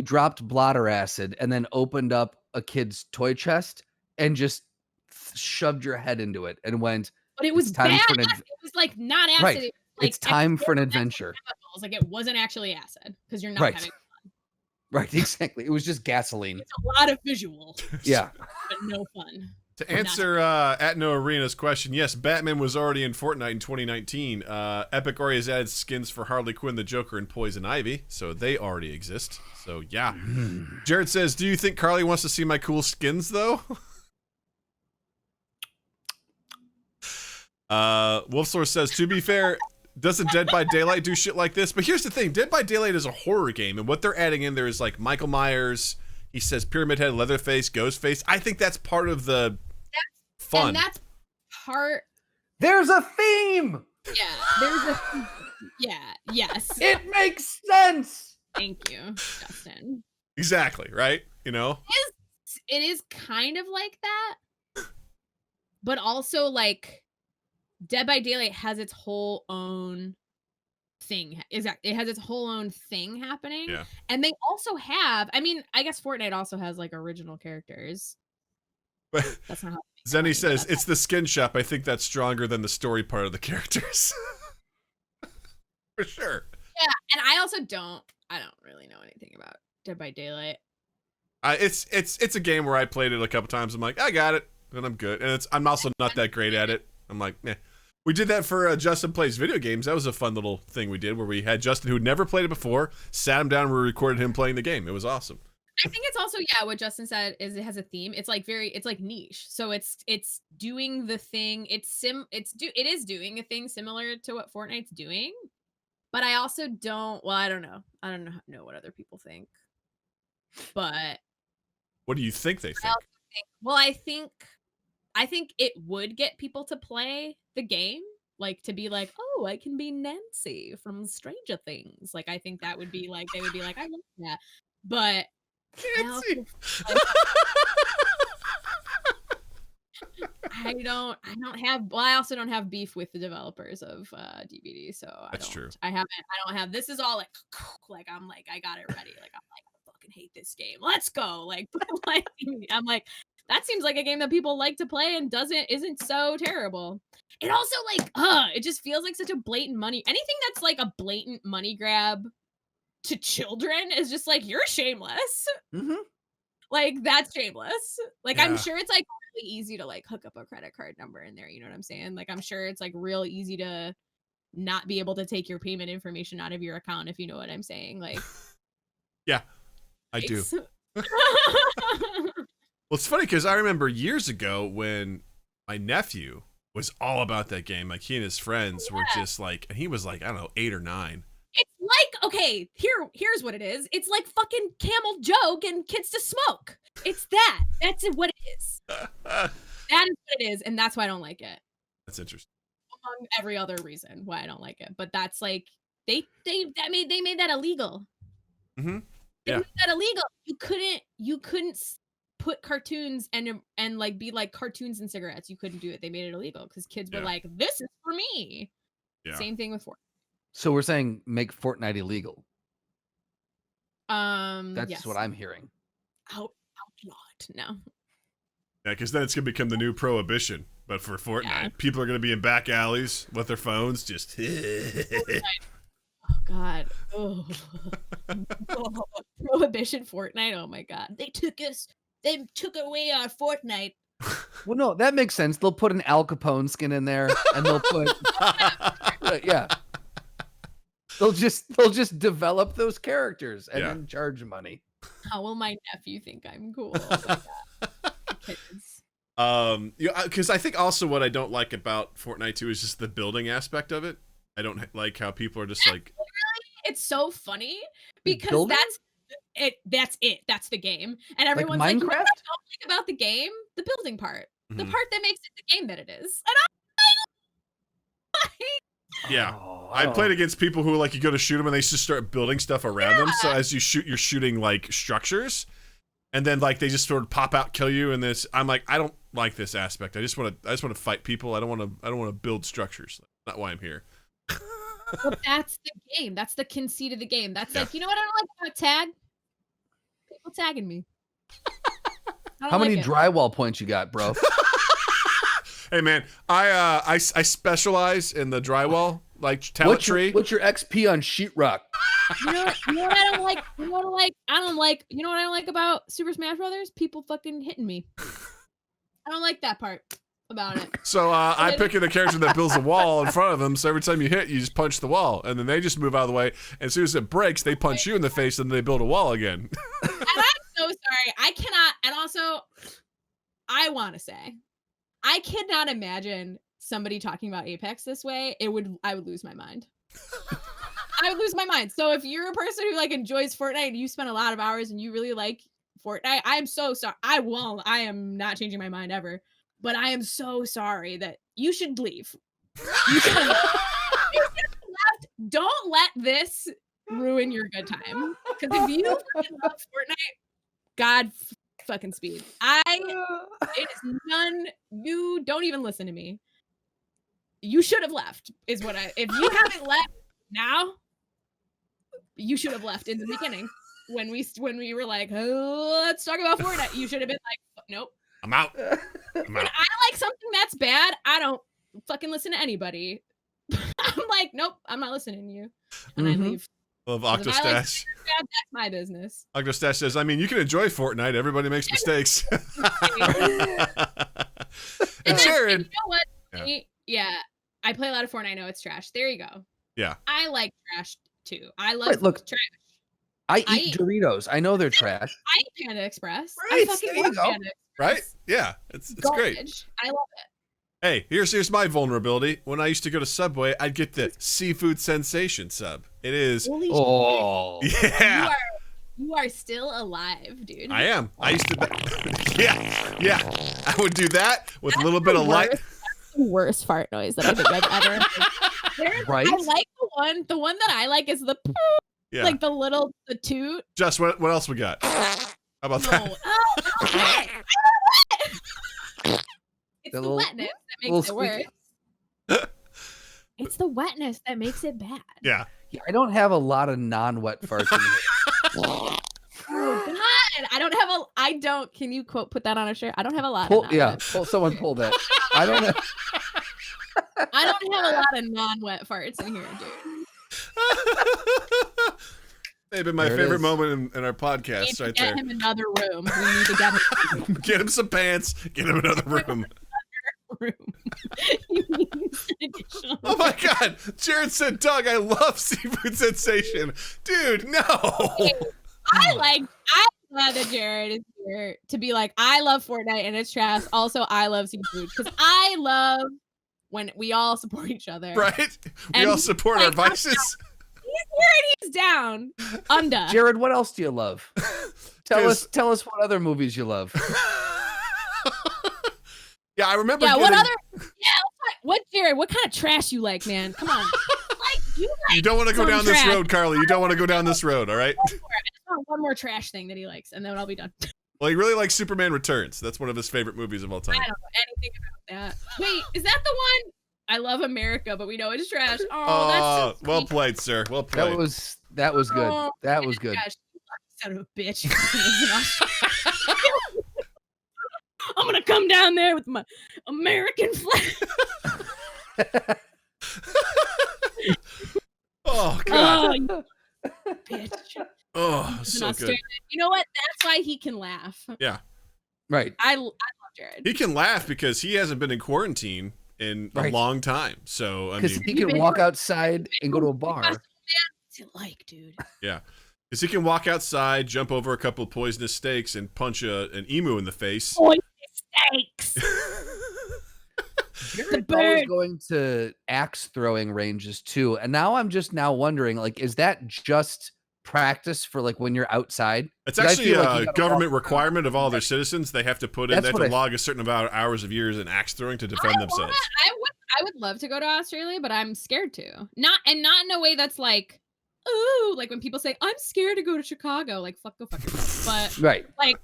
dropped blotter acid and then opened up a kid's toy chest and just shoved your head into it and went, but it was bad. It was like not acid. Right. It was like it's time for an adventure. Like it wasn't actually acid because you're not having fun. Right, exactly. It was just gasoline. It's a lot of visual. Yeah. But no fun. To answer at Noah Reno's question, yes, Batman was already in Fortnite in 2019. Epic already has added skins for Harley Quinn, the Joker, and Poison Ivy, so they already exist. So yeah. Jared says, do you think Carly wants to see my cool skins though? Wolfsource says, to be fair, doesn't Dead by Daylight do shit like this? But here's the thing: Dead by Daylight is a horror game, and what they're adding in there is like Michael Myers. He says Pyramid Head, Leatherface, Ghostface. I think that's part of the fun. And that's part. There's a theme. Yeah. Yes. It makes sense. Thank you, Justin. Exactly, right? You know? It is kind of like that. But also like Dead by Daylight has its whole own thing. It has its whole own thing happening. Yeah. And they also have, I mean, I guess Fortnite also has like original characters. That's not how Zenny says, it's the skin shop. I think that's stronger than the story part of the characters. For sure. Yeah, and I don't really know anything about Dead by Daylight. It's a game where I played it a couple times. I'm like, I got it, and I'm good. And I'm also not that great at it. I'm like, meh. We did that for Justin Plays Video Games. That was a fun little thing we did where we had Justin, who'd never played it before, sat him down and we recorded him playing the game. It was awesome. I think it's also, what Justin said is it has a theme. It's like it's like niche. So it's doing the thing. It is doing a thing similar to what Fortnite's doing. But I also don't know. I don't know what other people think. But what do you think they think? I think it would get people to play the game, like to be like, oh, I can be Nancy from Stranger Things. Like, I think that would be like, they would be like, I love that. But Nancy. I also don't have beef with the developers of DVD, so That's true. I don't have, this is all like I'm like, I got it ready. Like, I'm like, I fucking hate this game. Let's go. Like, I'm like, that seems like a game that people like to play and isn't so terrible. It also like, it just feels like such a blatant anything that's like a blatant money grab to children is just like, you're shameless. Mm-hmm. Like, that's shameless. Like, Yeah. I'm sure it's like really easy to like hook up a credit card number in there. You know what I'm saying? Like, I'm sure it's like real easy to not be able to take your payment information out of your account, if you know what I'm saying. Like, yeah, I do. Well, it's funny because I remember years ago when my nephew was all about that game. Like, he and his friends were just like, and he was like, I don't know, 8 or 9. It's like, okay, here's what it is. It's like fucking Camel Joe getting kids to smoke. It's that. That's what it is. That is what it is, and that's why I don't like it. That's interesting. Among every other reason why I don't like it, but that's like they made that illegal. Mm-hmm. They made that illegal. You couldn't put cartoons and like be like cartoons and cigarettes. You couldn't do it. They made it illegal because kids were like, "This is for me." Yeah. Same thing with Fortnite. So we're saying make Fortnite illegal. That's yes. what I'm hearing. Outlawed. No. Yeah, because then it's gonna become the new prohibition, but for Fortnite, people are gonna be in back alleys with their phones, just. Oh God! Oh. Prohibition Fortnite. Oh my God! They took away our Fortnite. Well, no, that makes sense. They'll put an Al Capone skin in there, and they'll put, yeah. They'll just develop those characters and then charge money. How will my nephew think I'm cool? Kids. Because I think also what I don't like about Fortnite too is just the building aspect of it. I don't like how people are just like. It's so funny because that's it. That's the game, and everyone's like, Minecraft? "What I don't like about the game? The building part, the part that makes it the game that it is." And I'm like, yeah, I played against people who like you go to shoot them and they just start building stuff around them. So as you shoot, you're shooting like structures, and then like they just sort of pop out, kill you. And this, I'm like, I don't like this aspect. I just want to fight people. I don't want to build structures. That's not why I'm here. But that's the game. That's the conceit of the game. That's like, you know what I don't like about tag? People tagging me. How many drywall points you got, bro? Hey man, I specialize in the drywall, like talent tree. What's your XP on sheetrock? You know what I don't like? You know what I don't like about Super Smash Brothers? People fucking hitting me. I don't like that part about it. So I pick a character that builds a wall in front of them, so every time you hit, you just punch the wall, and then they just move out of the way, and as soon as it breaks, they punch you in the face, and they build a wall again. And I'm so sorry. I cannot, and also, I want to say, I cannot imagine somebody talking about Apex this way, I would lose my mind. I would lose my mind. So if you're a person who like enjoys Fortnite and you spend a lot of hours and you really like Fortnite, I'm so sorry. I am not changing my mind ever, but I am so sorry that you should leave. You should have left. Don't let this ruin your good time. Because if you fucking love Fortnite, God fucking speed. It is none. You don't even listen to me. You should have left. If you haven't left now, you should have left in the beginning when we were like, oh, let's talk about Fortnite. You should have been like, nope, I'm out. When I like something that's bad, I don't fucking listen to anybody. I'm like, nope, I'm not listening to you, and I leave. Love Octostash. Like, that's my business. Octostash says, I mean, you can enjoy Fortnite. Everybody makes mistakes. And Jared. You know what? Yeah, I play a lot of Fortnite. I know it's trash. There you go. Yeah. I like trash too. I love trash. I eat Doritos. I know they're trash. I eat Panda Express. Right, I fucking there you love go. Panda Express. Right? Yeah. It's great. I love it. Hey, here's my vulnerability. When I used to go to Subway, I'd get the seafood sensation sub. It is. Holy shit. Yeah. You are still alive, dude. I am. I used to. Yeah. I would do that with a little bit of light. That's the worst fart noise that I think I've ever heard. Right? I like the one that I like is the like the toot. Just what else we got? How about that? It's the wetness that makes it worse. It's the wetness that makes it bad. Yeah. I don't have a lot of non-wet farts in here. Oh God, I don't. Can you put that on a shirt? I don't have a lot. Someone pull that. I don't have. I don't have a lot of non-wet farts in here, dude. Maybe my favorite moment in our podcast right there. Get him another room. We need to get him. Get him some pants. Get him another room. Oh my God! Jared said, "Doug, I love seafood sensation, dude." No. I'm glad that Jared is here to be like, I love Fortnite and it's trash. Also, I love seafood because I love when we all support each other. Right? We all support our vices. He's here and he's down. Under. Jared, what else do you love? Tell us what other movies you love. Yeah, I remember. Yeah, what Jared? What kind of trash you like, man? Come on. You don't want to go down this road, Carly. You don't want to go down this road, all right? I just want one more trash thing that he likes, and then I'll be done. Well, he really likes Superman Returns. That's one of his favorite movies of all time. I don't know anything about that. Wait, is that the one? I love America, but we know it's trash. Oh, that's so well played, sir. Well played. That was good. Oh, that was good. Gosh, you son of a bitch. I'm gonna come down there with my American flag. Oh God. Oh, bitch. Oh, so good. You know what? That's why he can laugh. Yeah. Right. I love Jared. He can laugh because he hasn't been in quarantine in a long time. So I mean, he can walk outside and go to a bar. What's it like, dude? Yeah. Because he can walk outside, jump over a couple of poisonous snakes, and punch an emu in the face. Poisonous snakes. Jared's always going to axe throwing ranges too, and now I'm just wondering, like, is that just practice for like when you're outside? It's actually a government requirement of all their citizens. They have to put in. They have to log a certain amount of hours of years in axe throwing to defend themselves. I would love to go to Australia, but I'm scared to. Not in a way that's like, ooh, like when people say I'm scared to go to Chicago, like go fuck yourself. But right, like,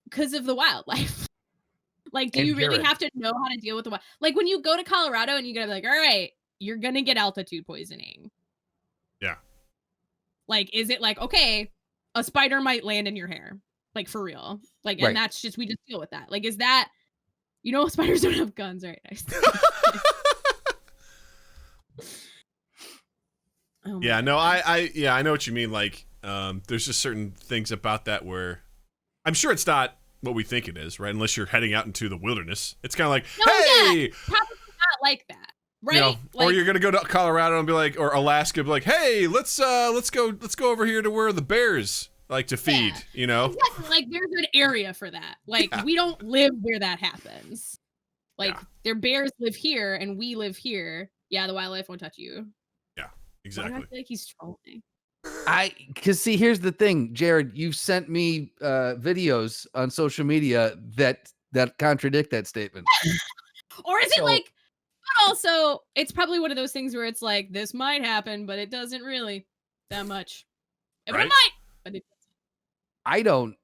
because of the wildlife. Like, do you really have to know how to deal with the wild? Like when you go to Colorado and you gotta be like, all right, you're gonna get altitude poisoning. Yeah. Like, is it like, okay, a spider might land in your hair, like for real, like, and that's just, we just deal with that. Like, is that, spiders don't have guns, right? Oh yeah, no, I know what you mean. Like, there's just certain things about that where I'm sure it's not what we think it is, right? Unless you're heading out into the wilderness. It's kind of like, hey, probably not like that, right? Or you're gonna go to Colorado and be like, or Alaska, be like, hey, let's go over here to where the bears like to feed, Exactly. Like, there's an area for that. Like, we don't live where that happens. Like Yeah. their bears live here and we live here. Yeah, the wildlife won't touch you. Why do Exactly. I feel like he's trolling? Because see, here's the thing, Jared. You've sent me videos on social media that contradict that statement. Or is it So- like? But also, it's probably one of those things where it's like this might happen, but it doesn't really that much. But Right. it might. But it I don't.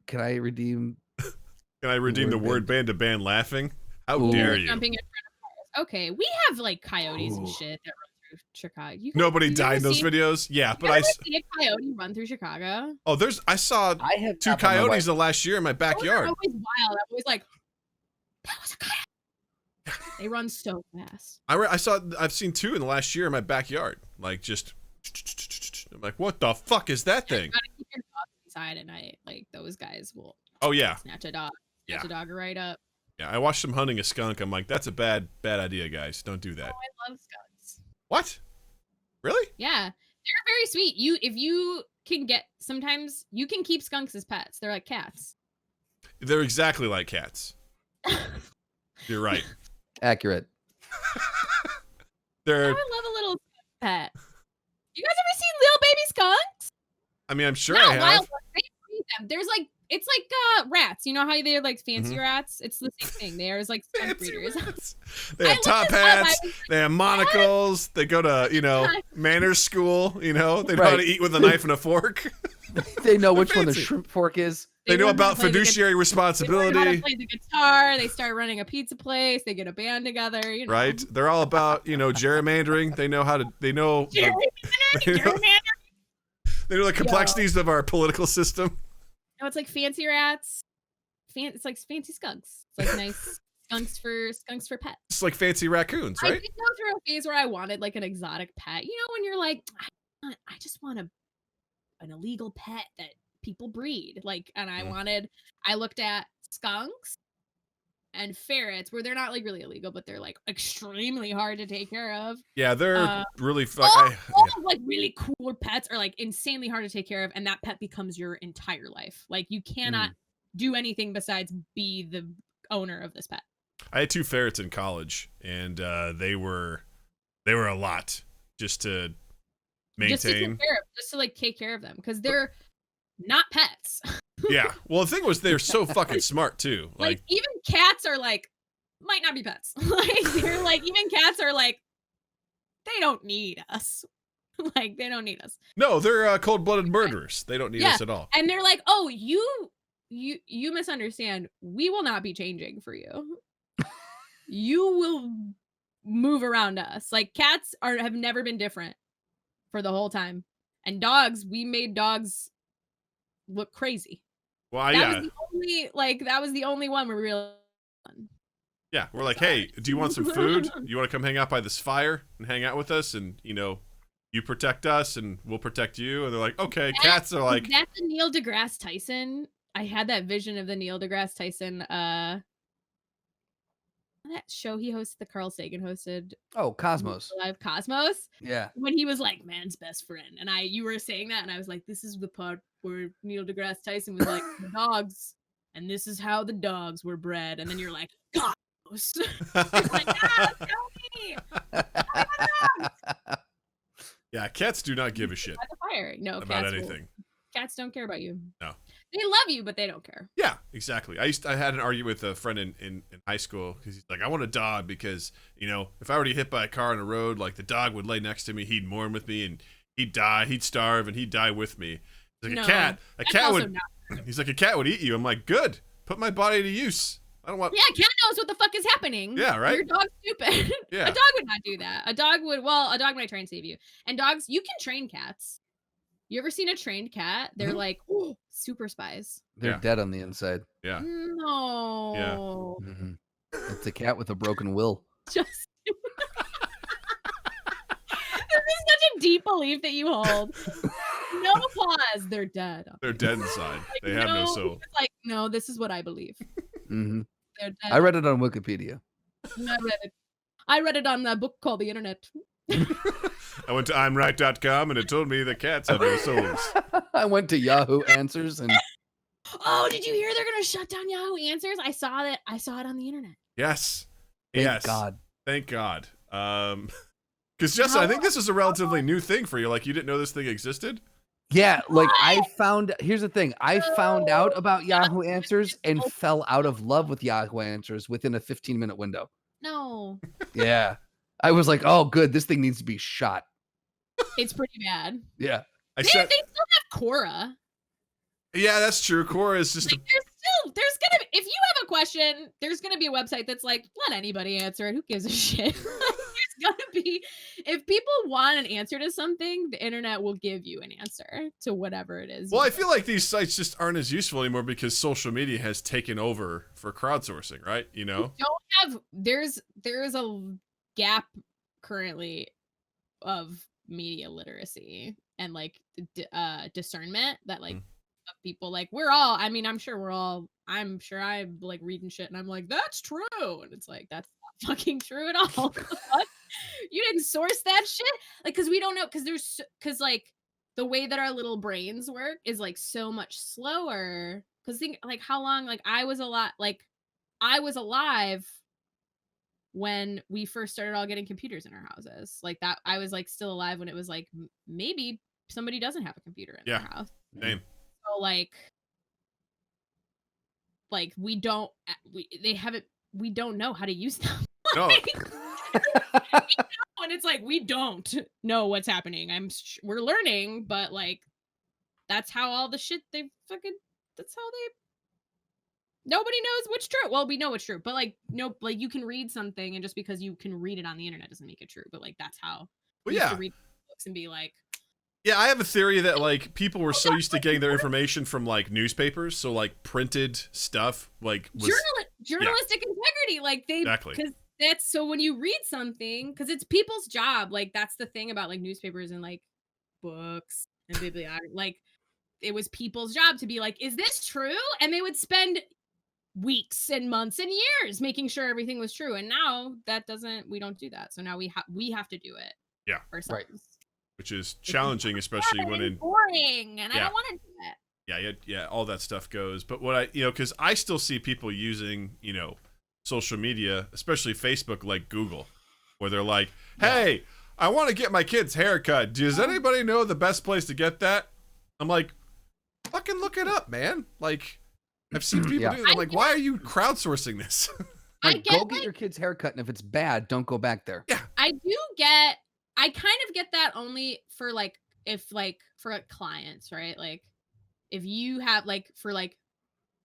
Can I redeem? Can I redeem the word ban to ban laughing? How dare you? jumping in front of cars. Okay, we have like coyotes and Ooh. shit that run through Chicago. Nobody you died ever in those seen- videos. Yeah, You but I ever seen a coyote run through Chicago? I saw I have 2 not, but my coyotes wife- the last year in my Those are backyard. always wild. I'm always like, that was a coyote. They run so fast. I've seen 2 in the last year in my backyard. Like just I'm like, what the fuck is that thing? Gotta keep your dogs inside at night. Like those guys will Oh yeah. snatch a dog. Yeah. Snatch a dog right up. Yeah, I watched them hunting a skunk. I'm like, that's a bad idea, guys. Don't do that. Oh, I love skunks. What? Really? Yeah, they're very sweet. If you can get, sometimes you can keep skunks as pets. They're like cats. They're exactly like cats. You're right. Accurate. I They're would love a little pet. You guys ever seen little baby skunks? I mean, I'm sure Not I have. wild ones. They breed them. There's like, it's like rats. You know how they're like fancy Mhm. rats? It's the same thing. There's like skunk Fancy breeders. rats. They I have looked top this up. I hats. was They have monocles. They go to, manners school. They know how Right. to eat with a knife and a fork. They know which one the fancy. shrimp fork is. They know learn how to about play the fiduciary They learn how responsibility. to play the guitar. They start running a pizza place. They get a band together. You know. Right? They're all about, gerrymandering. They know how to, they know Gerrymander. the complexities of our political system. No, it's like fancy rats. It's like fancy skunks. It's like nice skunks for pets. It's like fancy raccoons, I right? did go through a phase where I wanted like an exotic pet. You know, when you're like, I just want an illegal pet that people breed. Like, and I looked at skunks and ferrets, where they're not like really illegal, but they're like extremely hard to take care of. Yeah, they're really All of, like really cool pets are like insanely hard to take care of, and that pet becomes your entire life. Like you cannot do anything besides be the owner of this pet. I had 2 ferrets in college, and they were a lot just to maintain. Just to like take care of them, because they're not pets. Yeah. Well, the thing was, they're so fucking smart too. Like even cats are like might not be pets. Like they're like even cats are like they don't need us. Like they don't need us. No, they're cold-blooded murderers. They don't need us at all. And they're like, "Oh, you misunderstand. We will not be changing for you. You will move around us." Like cats have never been different for the whole time. And dogs, we made dogs look crazy. Well, That was the only one where we realized. Yeah, we're like, hey, do you want some food? You want to come hang out by this fire and hang out with us? And, you protect us and we'll protect you. And they're like, okay, cats are like. That's the Neil deGrasse Tyson. I had that vision of the Neil deGrasse Tyson, that show he hosted, the Carl Sagan hosted. Oh, Cosmos. Live Cosmos. Yeah. When he was like, man's best friend. And you were saying that, and I was like, this is the part where Neil deGrasse Tyson was like, the dogs. And this is how the dogs were bred. And then you're like, Cosmos. You're like, tell me. Yeah, cats do not give a shit By the fire. No, about cats anything. Cats don't care about you. No. They love you, but they don't care. Yeah, exactly. I had an argument with a friend in high school because he's like, I want a dog because, if I were to get hit by a car on the road, like the dog would lay next to me, he'd mourn with me, and he'd die, he'd starve, and he'd die with me. He's like, No, a cat also would. not. He's like, a cat would eat you. I'm like, good. Put my body to use. I don't want. Yeah, cat knows what the fuck is happening. Yeah, right? Your dog's stupid. Yeah. A dog would not do that. A dog might try and save you. And dogs, you can train cats. You ever seen a trained cat? They're like, oh, super spies. They're Yeah. dead on the inside. Yeah. No. Mm-hmm. It's a cat with a broken will. Just this is such a deep belief that you hold. No pause. They're dead. They're dead inside. Like, They have no soul. It's like, no, this is what I believe. Mm-hmm. They're dead. I read it on Wikipedia. I read it on a book called The Internet. I went to imright.com and it told me that cats have no souls. I went to Yahoo Answers and Oh, did you hear they're gonna shut down Yahoo Answers? I saw it on the internet. Yes. Thank God. Thank God. Because Jessa, I think this is a relatively new thing for you. Like, you didn't know this thing existed? Yeah, like here's the thing. I found out about Yahoo Answers and fell out of love with Yahoo Answers within a 15-minute window. No. Yeah. I was like, oh, good. This thing needs to be shot. It's pretty bad. Yeah. They still have Quora. Yeah, that's true. Quora is just like, there's gonna be, if you have a question, there's gonna be a website that's like, let anybody answer it. Who gives a shit? There's gonna be, if people want an answer to something, the internet will give you an answer to whatever it is. Well, I feel like these sites just aren't as useful anymore because social media has taken over for crowdsourcing, right? You know? There's a gap currently of media literacy and like discernment that like people like I'm sure I'm like reading shit and I'm like, that's true, and it's like, that's not fucking true at all. You didn't source that shit, like, because we don't know, because like the way that our little brains work is like so much slower, because think like how long, like I was alive when we first started all getting computers in our houses, like that. I was like still alive when it was like maybe somebody doesn't have a computer in their house. Same. So like we don't know how to use them. No. And it's like, we don't know what's happening. We're learning, but like that's how all the shit nobody knows what's true. Well, we know what's true, but like you can read something, and just because you can read it on the internet doesn't make it true. But like that's how we used to read books and be like, yeah, I have a theory that like people were so used to getting their information from like newspapers, so like printed stuff like was journalistic integrity, like exactly. Because that's, so when you read something, because it's people's job, like that's the thing about like newspapers and like books and bibliography, like it was people's job to be like, is this true? And they would spend weeks and months and years making sure everything was true. And now we don't do that. So now we have to do it. Yeah. Ourselves. Right. Which is challenging, especially when in boring, and I don't want to do that. Yeah, all that stuff goes. But what because I still see people using, social media, especially Facebook, like Google, where they're like, hey, I want to get my kid's haircut. Does anybody know the best place to get that? I'm like, fucking look it up, man. Like, I've seen people do that. I'm like, why are you crowdsourcing this? Like, go get your kid's haircut, and if it's bad, don't go back there. Yeah. I kind of get that only for like, if like for like clients, right? Like if you have like, for like,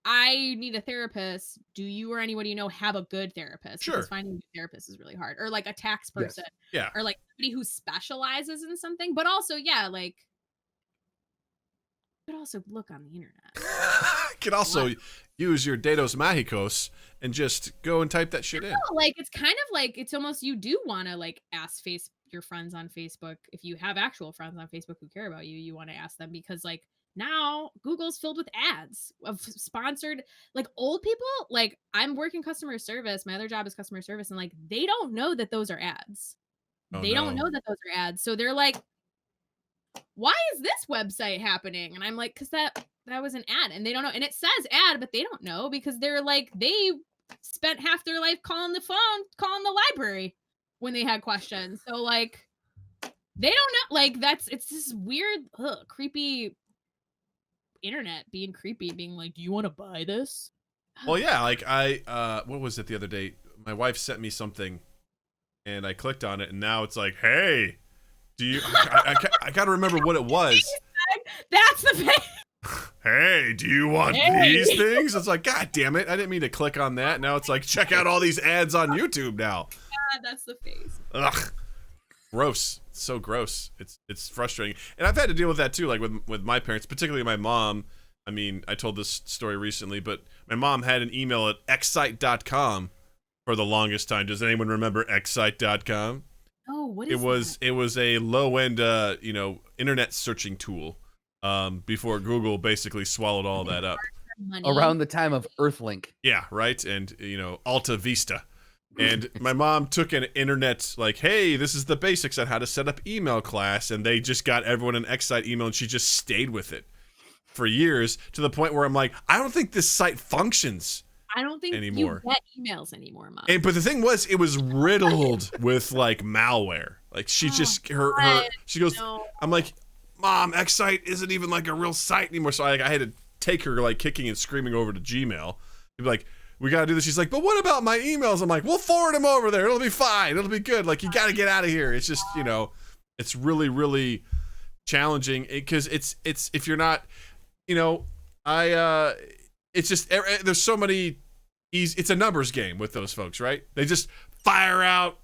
I need a therapist, do you or anybody you know have a good therapist? Sure. Because finding a good therapist is really hard. Or like a tax person. Yes. Yeah. Or like somebody who specializes in something. But also, like you could also look on the internet. You could also use your Dados Magicos and just go and type that shit in. Like it's kind of like, it's almost, you do want to like ask your friends on Facebook, if you have actual friends on Facebook who care about you, you want to ask them, because like now Google's filled with ads of sponsored, like old people, like I'm working customer service, my other job is customer service, and like they don't know that those are ads. Don't know that those are ads. So they're like, why is this website happening? And I'm like, because that was an ad, and they don't know. And it says ad, but they don't know, because they're like, they spent half their life calling the library when they had questions. So like they don't know, like it's this weird creepy internet being creepy, being like, do you want to buy this? Well, yeah, like I what was it the other day? My wife sent me something and I clicked on it, and now it's like, hey, do you I gotta remember what it was. That's the thing. Hey, do you want these things? It's like, God damn it, I didn't mean to click on that. Now it's like, check out all these ads on YouTube now. That's the face. Ugh. Gross. It's so gross. It's frustrating. And I've had to deal with that too, like with my parents, particularly my mom. I mean, I told this story recently, but my mom had an email at xsite.com for the longest time. Does anyone remember xsite.com? Oh, what is it was a low-end internet searching tool before Google basically swallowed all that up. Around the time of Earthlink. Yeah, right? And Alta Vista. And my mom took an internet, like, hey, this is the basics on how to set up email class, and they just got everyone an X-Site email, and she just stayed with it for years, to the point where I'm like, I don't think this site functions. I don't think anymore. you get emails anymore, Mom. But the thing was, it was riddled with like malware. Like she just she goes. No. I'm like, Mom, X site isn't even like a real site anymore. So I had to take her like kicking and screaming over to Gmail. She'd be like, we gotta do this. She's like, but what about my emails? I'm like, we'll forward them over there. It'll be fine. It'll be good. Like, you gotta get out of here. It's just, it's really, really challenging because it's if you're not, it's just there's so many. It's a numbers game with those folks, right? They just fire out.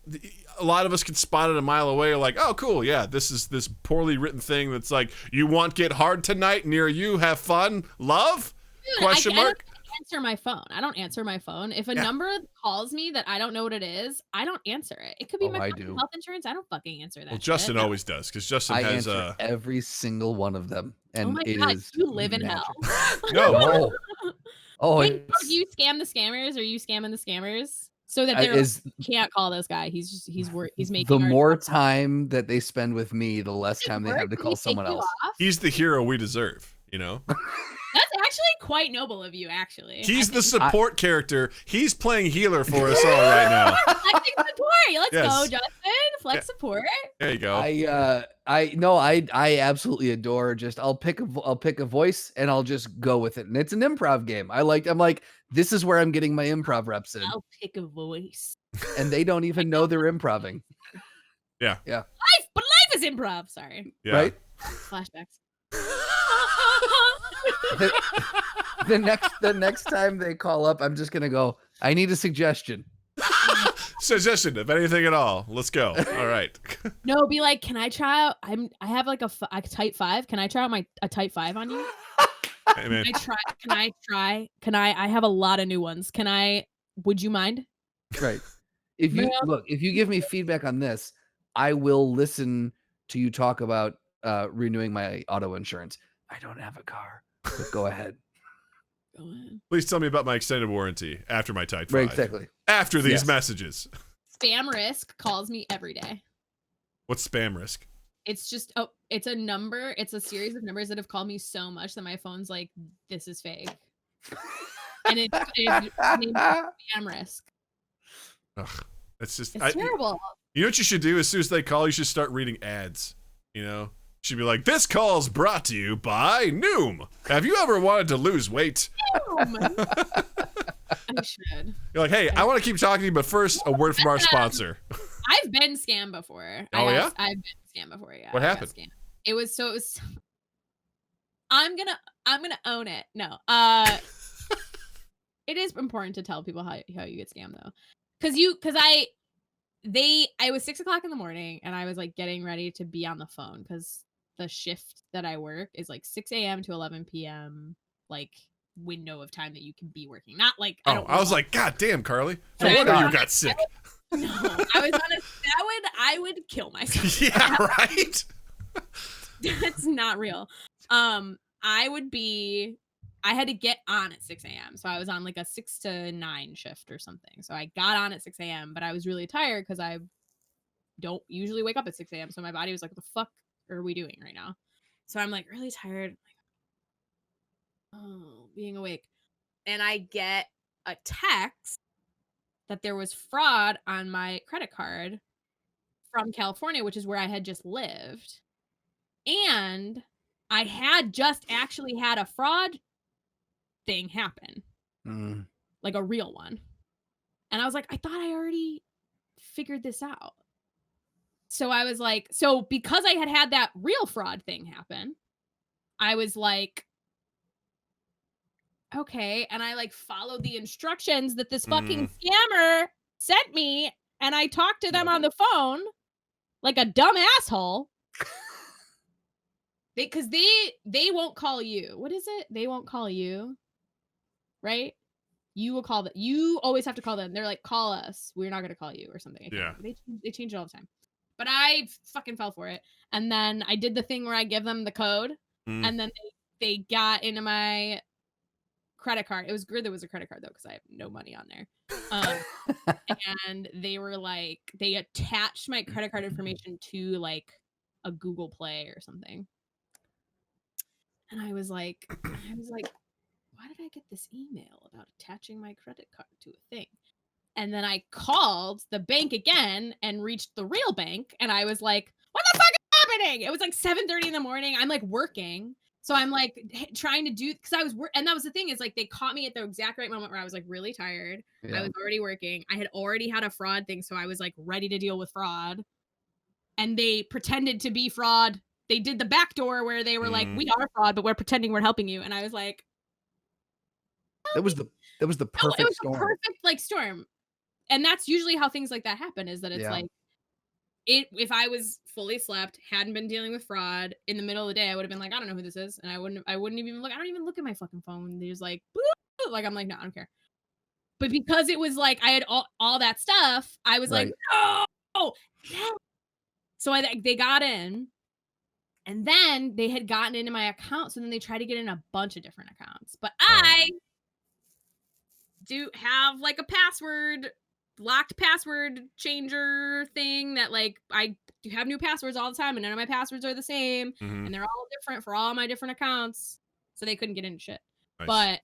A lot of us can spot it a mile away. Like, oh, cool, yeah, this is this poorly written thing that's like, you want get hard tonight near you, have fun, love? Dude, Question mark. Answer my phone. I don't answer my phone. If a number calls me that I don't know what it is, I don't answer it. It could be my health insurance. I don't fucking answer that. Well, Justin always does because Justin has answer every single one of them, and oh my God, you live in hell. No. Oh, do you scam the scammers? Are you scamming the scammers? So that they can't call this guy. He's making the more time that they spend with me, the less time they have to call someone else. He's the hero we deserve, That's actually quite noble of you, actually. He's the support character. He's playing healer for us all right now. Flexing support. Let's go, Justin. Flex support. There you go. I absolutely adore I'll pick a voice and I'll just go with it. And it's an improv game. I'm like, this is where I'm getting my improv reps in. I'll pick a voice. And they don't even know they're improving. Yeah. Life is improv. Sorry. Yeah. Right? Flashbacks. the next time they call up, I'm just gonna go, I need a suggestion. Suggestion of anything at all. Let's go. All right. No, be like, can I try out? I have like a type 5. Can I try out a type 5 on you? Hey, man. I have a lot of new ones. Would you mind? Right. If you give me feedback on this, I will listen to you talk about renewing my auto insurance. I don't have a car, but go ahead. Please tell me about my extended warranty after my Type 5. Right, exactly. After these messages. Spam risk calls me every day. What's spam risk? It's just it's a number. It's a series of numbers that have called me so much that my phone's like, this is fake. And it's named spam risk. Ugh, it's terrible. You know what you should do? As soon as they call, you should start reading ads. Should be like, this call's brought to you by Noom. Have you ever wanted to lose weight? Noom. I should. You're like, hey, I want to keep talking to you, but first, a word from our sponsor. I've been scammed before. Yeah? I've been scammed before, yeah. What happened? It was I'm gonna own it. No. It is important to tell people how you get scammed though. I was 6 o'clock in the morning and I was like getting ready to be on the phone because the shift that I work is like 6 a.m. to 11 p.m. like window of time that you can be working. Not like I was like, God damn, Carly. No wonder you got sick. No, I would kill myself. Yeah, right. That's not real. I had to get on at 6 a.m. So I was on like a 6 to 9 shift or something. So I got on at 6 a.m. but I was really tired because I don't usually wake up at 6 a.m. So my body was like, what the fuck are we doing right now? So I'm like really tired. Being awake. And I get a text that there was fraud on my credit card from California, which is where I had just lived. And I had just actually had a fraud thing happen. Like a real one. And I was like, I thought I already figured this out. So I was like, because I had that real fraud thing happen, I was like, okay. And I like followed the instructions that this fucking scammer sent me. And I talked to them on the phone like a dumb asshole. Because they won't call you. What is it? They won't call you. Right? You will call them. You always have to call them. They're like, call us. We're not going to call you or something. Yeah. They change it all the time. But I fucking fell for it. And then I did the thing where I give them the code. And then they got into my credit card. It was good there was a credit card though, because I have no money on there. And they were like, they attached my credit card information to like a Google Play or something. And I was like, why did I get this email about attaching my credit card to a thing? And then I called the bank again and reached the real bank. And I was like, what the fuck is happening? It was like 7:30 in the morning. I'm like working. So I'm like trying to do, because I was, and that was the thing is like, they caught me at the exact right moment where I was like really tired. I was already working. I had already had a fraud thing. So I was like ready to deal with fraud. And they pretended to be fraud. They did the back door where they were like, we are fraud, but we're pretending we're helping you. And I was like, That was the perfect it was storm. a perfect like storm. And that's usually how things like that happen, is that it's like, if I was fully slept, hadn't been dealing with fraud in the middle of the day, I would have been like, I don't know who this is. And I wouldn't even look. I don't even look at my fucking phone. There's like, boop, like, I'm like, no, I don't care. But because it was like, I had all that stuff, I was like, no. So they got in, and then they had gotten into my account. So then they tried to get in a bunch of different accounts, but I do have like a locked password changer thing that like I do have new passwords all the time, and none of my passwords are the same, and they're all different for all my different accounts, so they couldn't get into shit. Nice. But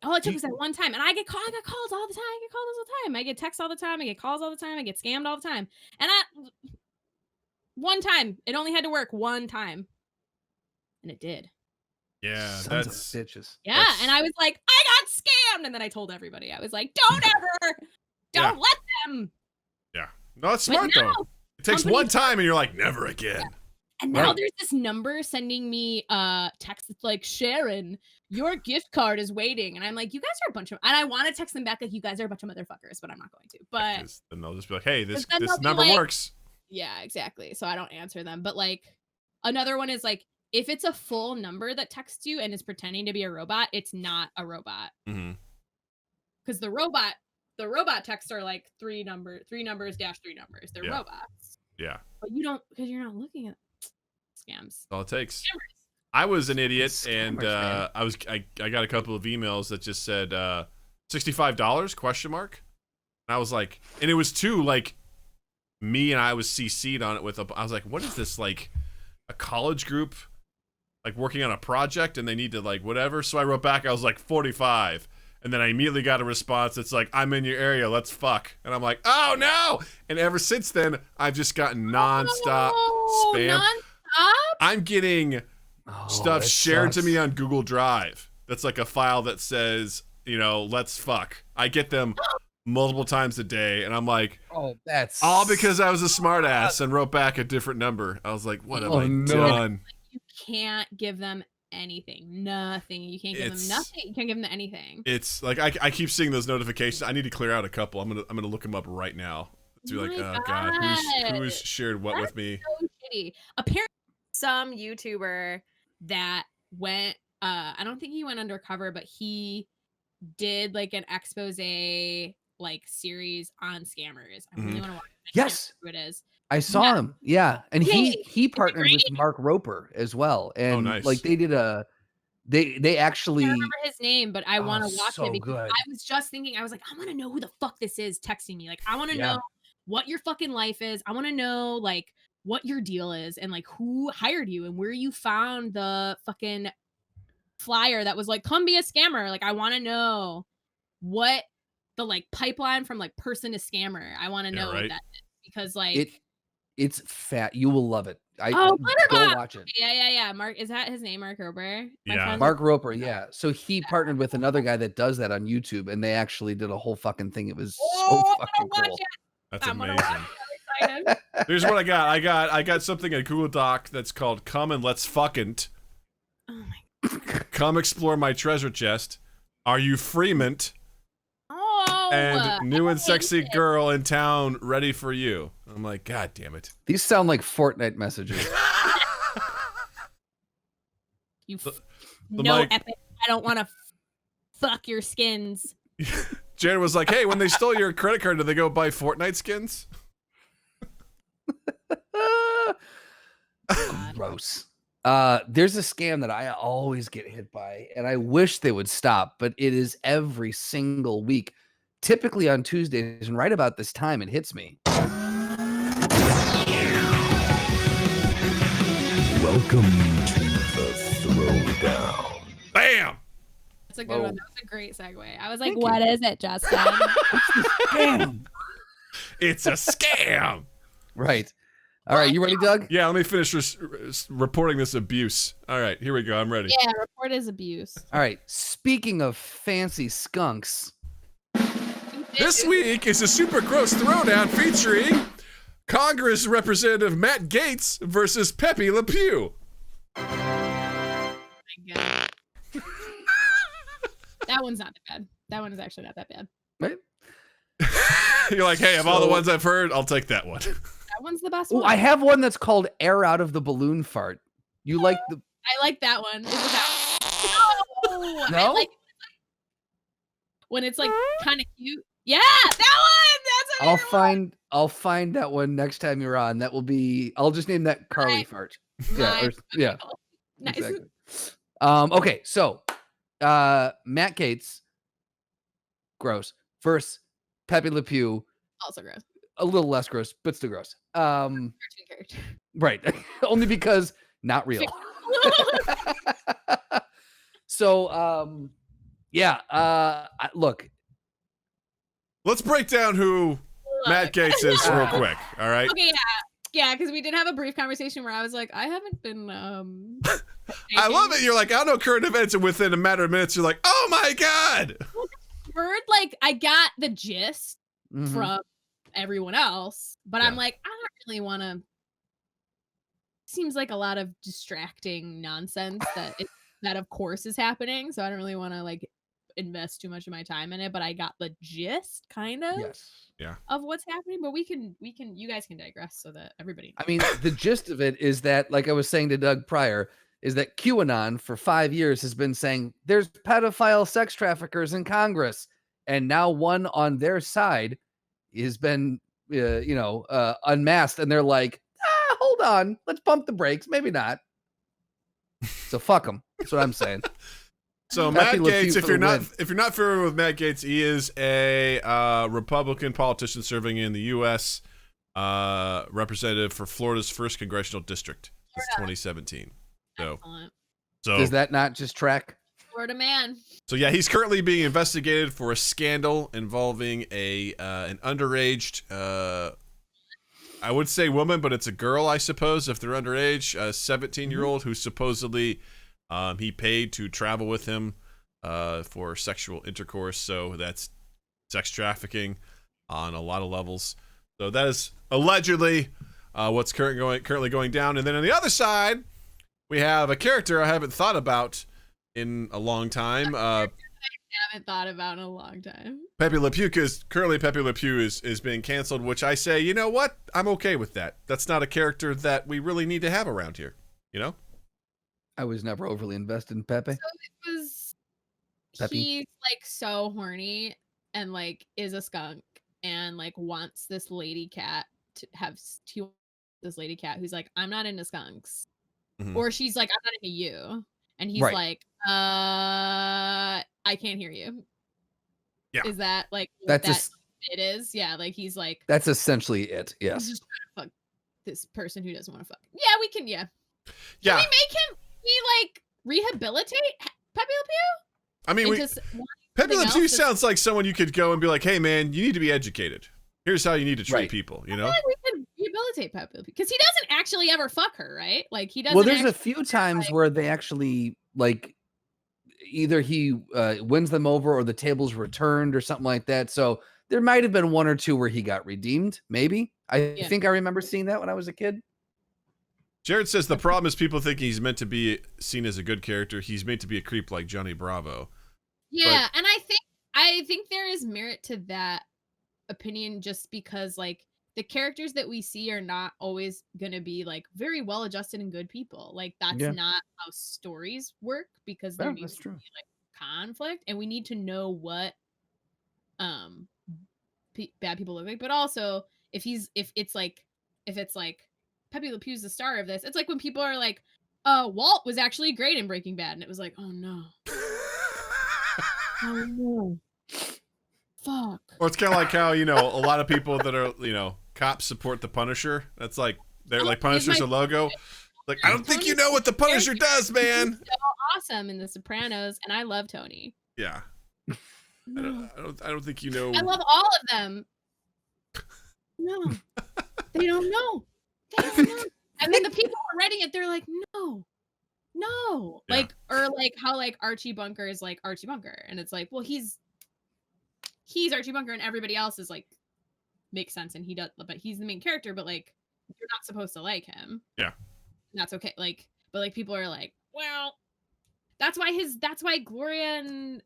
all it took was that one time, and I get calls all the time. I get calls all the time. I get texts all the time. I get calls all the time. I get scammed all the time. And one time, it only had to work one time, and it did. Yeah, Sons that's of bitches. Yeah, and I was like, I got scammed, and then I told everybody. I was like, don't let them. Yeah, no, that's smart though. It takes one time, and you're like, never again. Yeah. And now there's this number sending me texts that's like, Sharon, your gift card is waiting, and I'm like, you guys are a bunch of, and I want to text them back like, you guys are a bunch of motherfuckers, but I'm not going to. But then they'll just be like, hey, this number works. Yeah, exactly. So I don't answer them. But like, another one is like, if it's a full number that texts you and is pretending to be a robot, it's not a robot. Because the robot texts are like three numbers dash three numbers. They're robots. Yeah. But you don't, because you're not looking at scams. That's all it takes. Scammers. I was an idiot, and I got a couple of emails that just said $65 ? And I was like, and it was like me and I was CC'd on it with I was like, what is this, like a college group like working on a project and they need to like whatever? So I wrote back, I was like 45. And then I immediately got a response that's like, I'm in your area, let's fuck. And I'm like, oh no! And ever since then, I've just gotten nonstop spam. I'm getting stuff shared to me on Google Drive. That's like a file that says, let's fuck. I get them multiple times a day, and I'm like, that's all because I was a smart ass and wrote back a different number. I was like, what have I done? You can't give them anything. Nothing. You can't give them nothing. You can't give them anything. It's like I keep seeing those notifications. I need to clear out a couple. I'm gonna look them up right now. To be like, oh god, who's shared what with me? So shitty. Apparently, some YouTuber that went. I don't think he went undercover, but he did like an expose like series on scammers. I really want to watch it. Yes, who it is. I saw him. Yeah. And he partnered with Mark Roper as well. And nice. Like they did they actually, I don't remember his name, but I want to watch it because good. I was just thinking, I was like, I want to know who the fuck this is texting me. Like, I want to know what your fucking life is. I want to know like what your deal is and like who hired you and where you found the fucking flyer that was like, come be a scammer. Like, I want to know what the like pipeline from like person to scammer. I want to know what that is because like it's fat. You will love it. Go watch it. Yeah. Mark, is that his name? Mark Roper? Mark Roper. Yeah. So he partnered with another guy that does that on YouTube, and they actually did a whole fucking thing. It was so fucking cool. That's amazing. Here's what I got. I got something at Google Doc that's called "Come and Let's Fuckint." Oh my God. Come explore my treasure chest. Are you Freemont? And new and sexy girl in town ready for you. I'm like, God damn it. These sound like Fortnite messages. Epic. I don't want to fuck your skins. Jared was like, hey, when they stole your credit card, did they go buy Fortnite skins? Gross. There's a scam that I always get hit by, and I wish they would stop, but it is every single week. Typically on Tuesdays, and right about this time, it hits me. Welcome to the Throwdown. Bam! That's a good one. That was a great segue. I was like, Thank what is it, Justin? Damn. It's a scam. Right. All right, you ready, Doug? Yeah, let me finish reporting this abuse. All right, here we go. I'm ready. Yeah, report is abuse. All right. Speaking of fancy skunks, This week is a super gross throwdown featuring Congress Representative Matt Gaetz versus Pepé le Pew. Oh my God. That one's not that bad. That one is actually not that bad. right? You're like, hey, of all the ones I've heard, I'll take that one. That one's the best Oh, one. I have one that's called "Air Out of the Balloon Fart." You like the? I like that one. Is it that one? No? I like when it's like kind of cute. Yeah, that one. That's I'll find that one next time you're on. That will be. I'll just name that Carly Nice. Fart. Yeah. Nice. Yeah. Nice. Exactly. Okay. So, Matt Gaetz, gross. Versus Pepé le Pew, Also gross. a little less gross, but still gross. Cartoon character. Right. Only because not real. So, look, Let's break down who Matt Gaetz is real quick. All right. Okay, yeah, because we did have a brief conversation where I was like, I haven't been. I love it. You're like, I know current events, and within a matter of minutes, you're like, oh my God. Heard like I got the gist Mhm. from everyone else, but Yeah. I'm like, I don't really want to. Seems like a lot of distracting nonsense that of course is happening, so I don't really want to like invest too much of my time in it. But I got the gist, kind of, Yes. of what's happening. But we can, you guys can digress so that everybody. I mean, the gist of it is that, like I was saying to Doug prior, is that QAnon for 5 years has been saying there's pedophile sex traffickers in Congress, and now one on their side has been, unmasked, and they're like, hold on, let's pump the brakes, maybe not. So fuck them. That's what I'm saying. So Pepé Matt le Pew Gaetz, for the win. if you're not familiar with Matt Gaetz, he is a Republican politician serving in the U.S. Representative for Florida's first congressional district since 2017. Excellent. Does that not just track? Florida man. So yeah, he's currently being investigated for a scandal involving an underage, I would say woman, but it's a girl, I suppose, if they're underage, a 17-year-old who supposedly he paid to travel with him for sexual intercourse. So that's sex trafficking on a lot of levels. So that is allegedly what's currently going down. And then on the other side, we have a character I haven't thought about in a long time. I haven't thought about in a long time. Pepé le Pew, because currently Pepé le Pew is being canceled, which I say, you know what? I'm okay with that. That's not a character that we really need to have around here, you know? I was never overly invested in Pepe. So it was. Peppy. He's like so horny and like is a skunk and like wants this lady cat to have this lady cat who's like, I'm not into skunks. Mhm. Or she's like, I'm not into you. And he's Right. like, I can't hear you. Yeah. Is that like That's that it is? Yeah, like he's like That's essentially it. he's Yes. just trying to fuck this person who doesn't want to fuck. Yeah, we can, yeah. Can Yeah. we make him like rehabilitate Pepé le Pew? I mean, Into Pepé le something Pew else that's- sounds like someone you could go and be like, hey, man, you need to be educated. Here's how you need to treat Right. people, you I know? feel like we could rehabilitate Pepé le Pew because he doesn't actually ever fuck her, right? Like he doesn't. Well, there's a actually, few times like- where they actually like either he wins them over or the table's returned or something like that. So there might have been one or two where he got redeemed. Maybe I think I remember seeing that when I was a kid. Jared says the problem is people think he's meant to be seen as a good character. He's meant to be a creep like Johnny Bravo. Yeah, and I think there is merit to that opinion just because like the characters that we see are not always gonna be like very well adjusted and good people. Like that's Yeah. not how stories work because there Yeah, needs that's to true. be like conflict and we need to know what bad people look like. But also if it's like Pepé le Pew's the star of this, it's like when people are like, Walt was actually great in Breaking Bad, and it was like, oh no. Oh no. Fuck. Or it's kind of like how, you know, a lot of people that are, you know, cops support the Punisher. That's like, they're like, Punisher's a logo. Like, I don't think you know what the Punisher does, man. So awesome in The Sopranos, and I love Tony. Yeah. I don't think you know. I love all of them. No, they don't know. They don't know. And then the people who are writing it, they're like, no. Yeah. Like, or like how like Archie Bunker is like Archie Bunker, and it's like, well, he's Archie Bunker, and everybody else is like makes sense, and he does, but he's the main character, but like you're not supposed to like him. Yeah. And that's okay. Like, but like people are like, well, that's why Gloria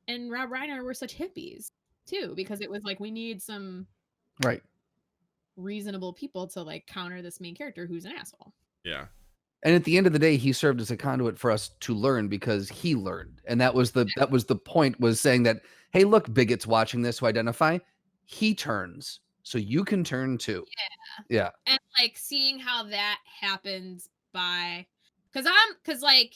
and Rob Reiner were such hippies too, because it was like we need some Right. reasonable people to like counter this main character who's an asshole. Yeah. And at the end of the day, he served as a conduit for us to learn because he learned. And that was the point, was saying that, hey, look, bigots watching this who identify, he turns. So you can turn too. Yeah. And like seeing how that happens by because like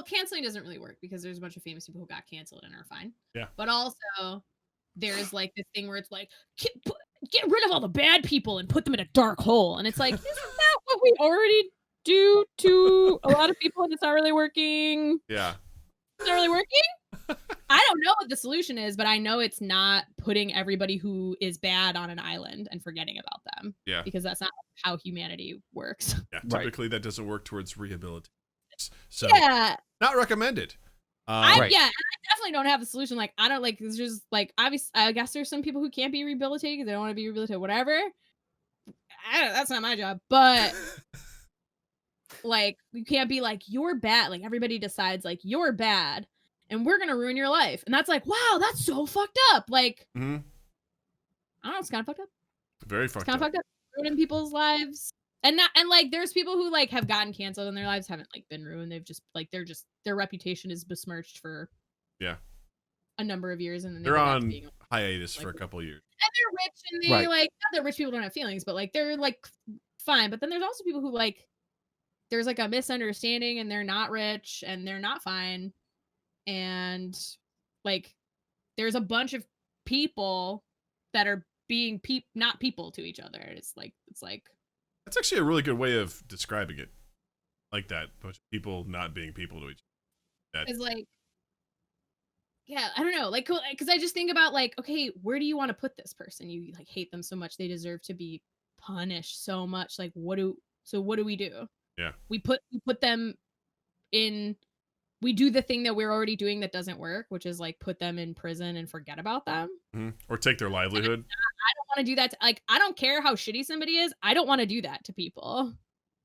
canceling doesn't really work because there's a bunch of famous people who got canceled and are fine. Yeah. But also there's like this thing where it's like get rid of all the bad people and put them in a dark hole. And it's like, isn't that what we already do to a lot of people and it's not really working? Yeah. It's not really working? I don't know what the solution is, but I know it's not putting everybody who is bad on an island and forgetting about them. Yeah. Because that's not how humanity works. Yeah. Typically that doesn't work towards rehabilitation. So Yeah. not recommended. Yeah, and I definitely don't have a solution. Like, I don't like, it's just like, obviously, I guess there's some people who can't be rehabilitated because they don't want to be rehabilitated, whatever. That's not my job. But like, you can't be like, you're bad. Like, everybody decides, like, you're bad and we're going to ruin your life. And that's like, wow, that's so fucked up. Like, I don't know, it's kind of fucked up. Very fucked It's kind of fucked up. Ruining people's lives. And like there's people who like have gotten canceled and their lives haven't like been ruined. They've just like their reputation is besmirched for a number of years, and then they're on hiatus for a couple of years. And they're rich, and they like not that rich people don't have feelings, but like they're like fine. But then there's also people who like there's like a misunderstanding and they're not rich and they're not fine, and like there's a bunch of people that are being not people to each other. It's like that's actually a really good way of describing it. Like that, bunch of people not being people to each other. It's like, yeah, I don't know, like, because I just think about like, okay, where do you want to put this person? You like hate them so much, they deserve to be punished so much. Like, what do we do? Yeah, we put them in. We do the thing that we're already doing that doesn't work, which is like put them in prison and forget about them. Or take their livelihood. I don't want to do that. Like, I don't care how shitty somebody is. I don't want to do that to people.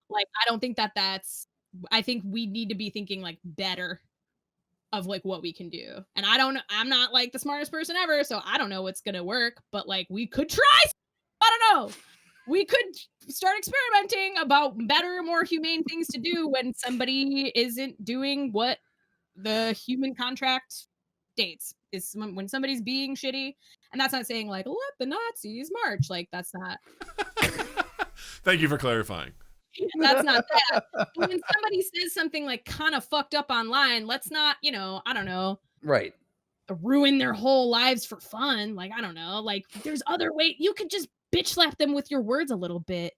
Like, I don't think I think we need to be thinking like better of like what we can do. And I'm not like the smartest person ever, so I don't know what's going to work, but like we could try. I don't know. We could start experimenting about better, more humane things to do when somebody isn't doing what the human contract states. Is when somebody's being shitty. And that's not saying like, let the Nazis march. Like, that's not. Thank you for clarifying. That's not that. When somebody says something like kind of fucked up online, let's not, I don't know. Right. Ruin their whole lives for fun. Like, I don't know. Like, there's other ways. You could just bitch slap them with your words a little bit.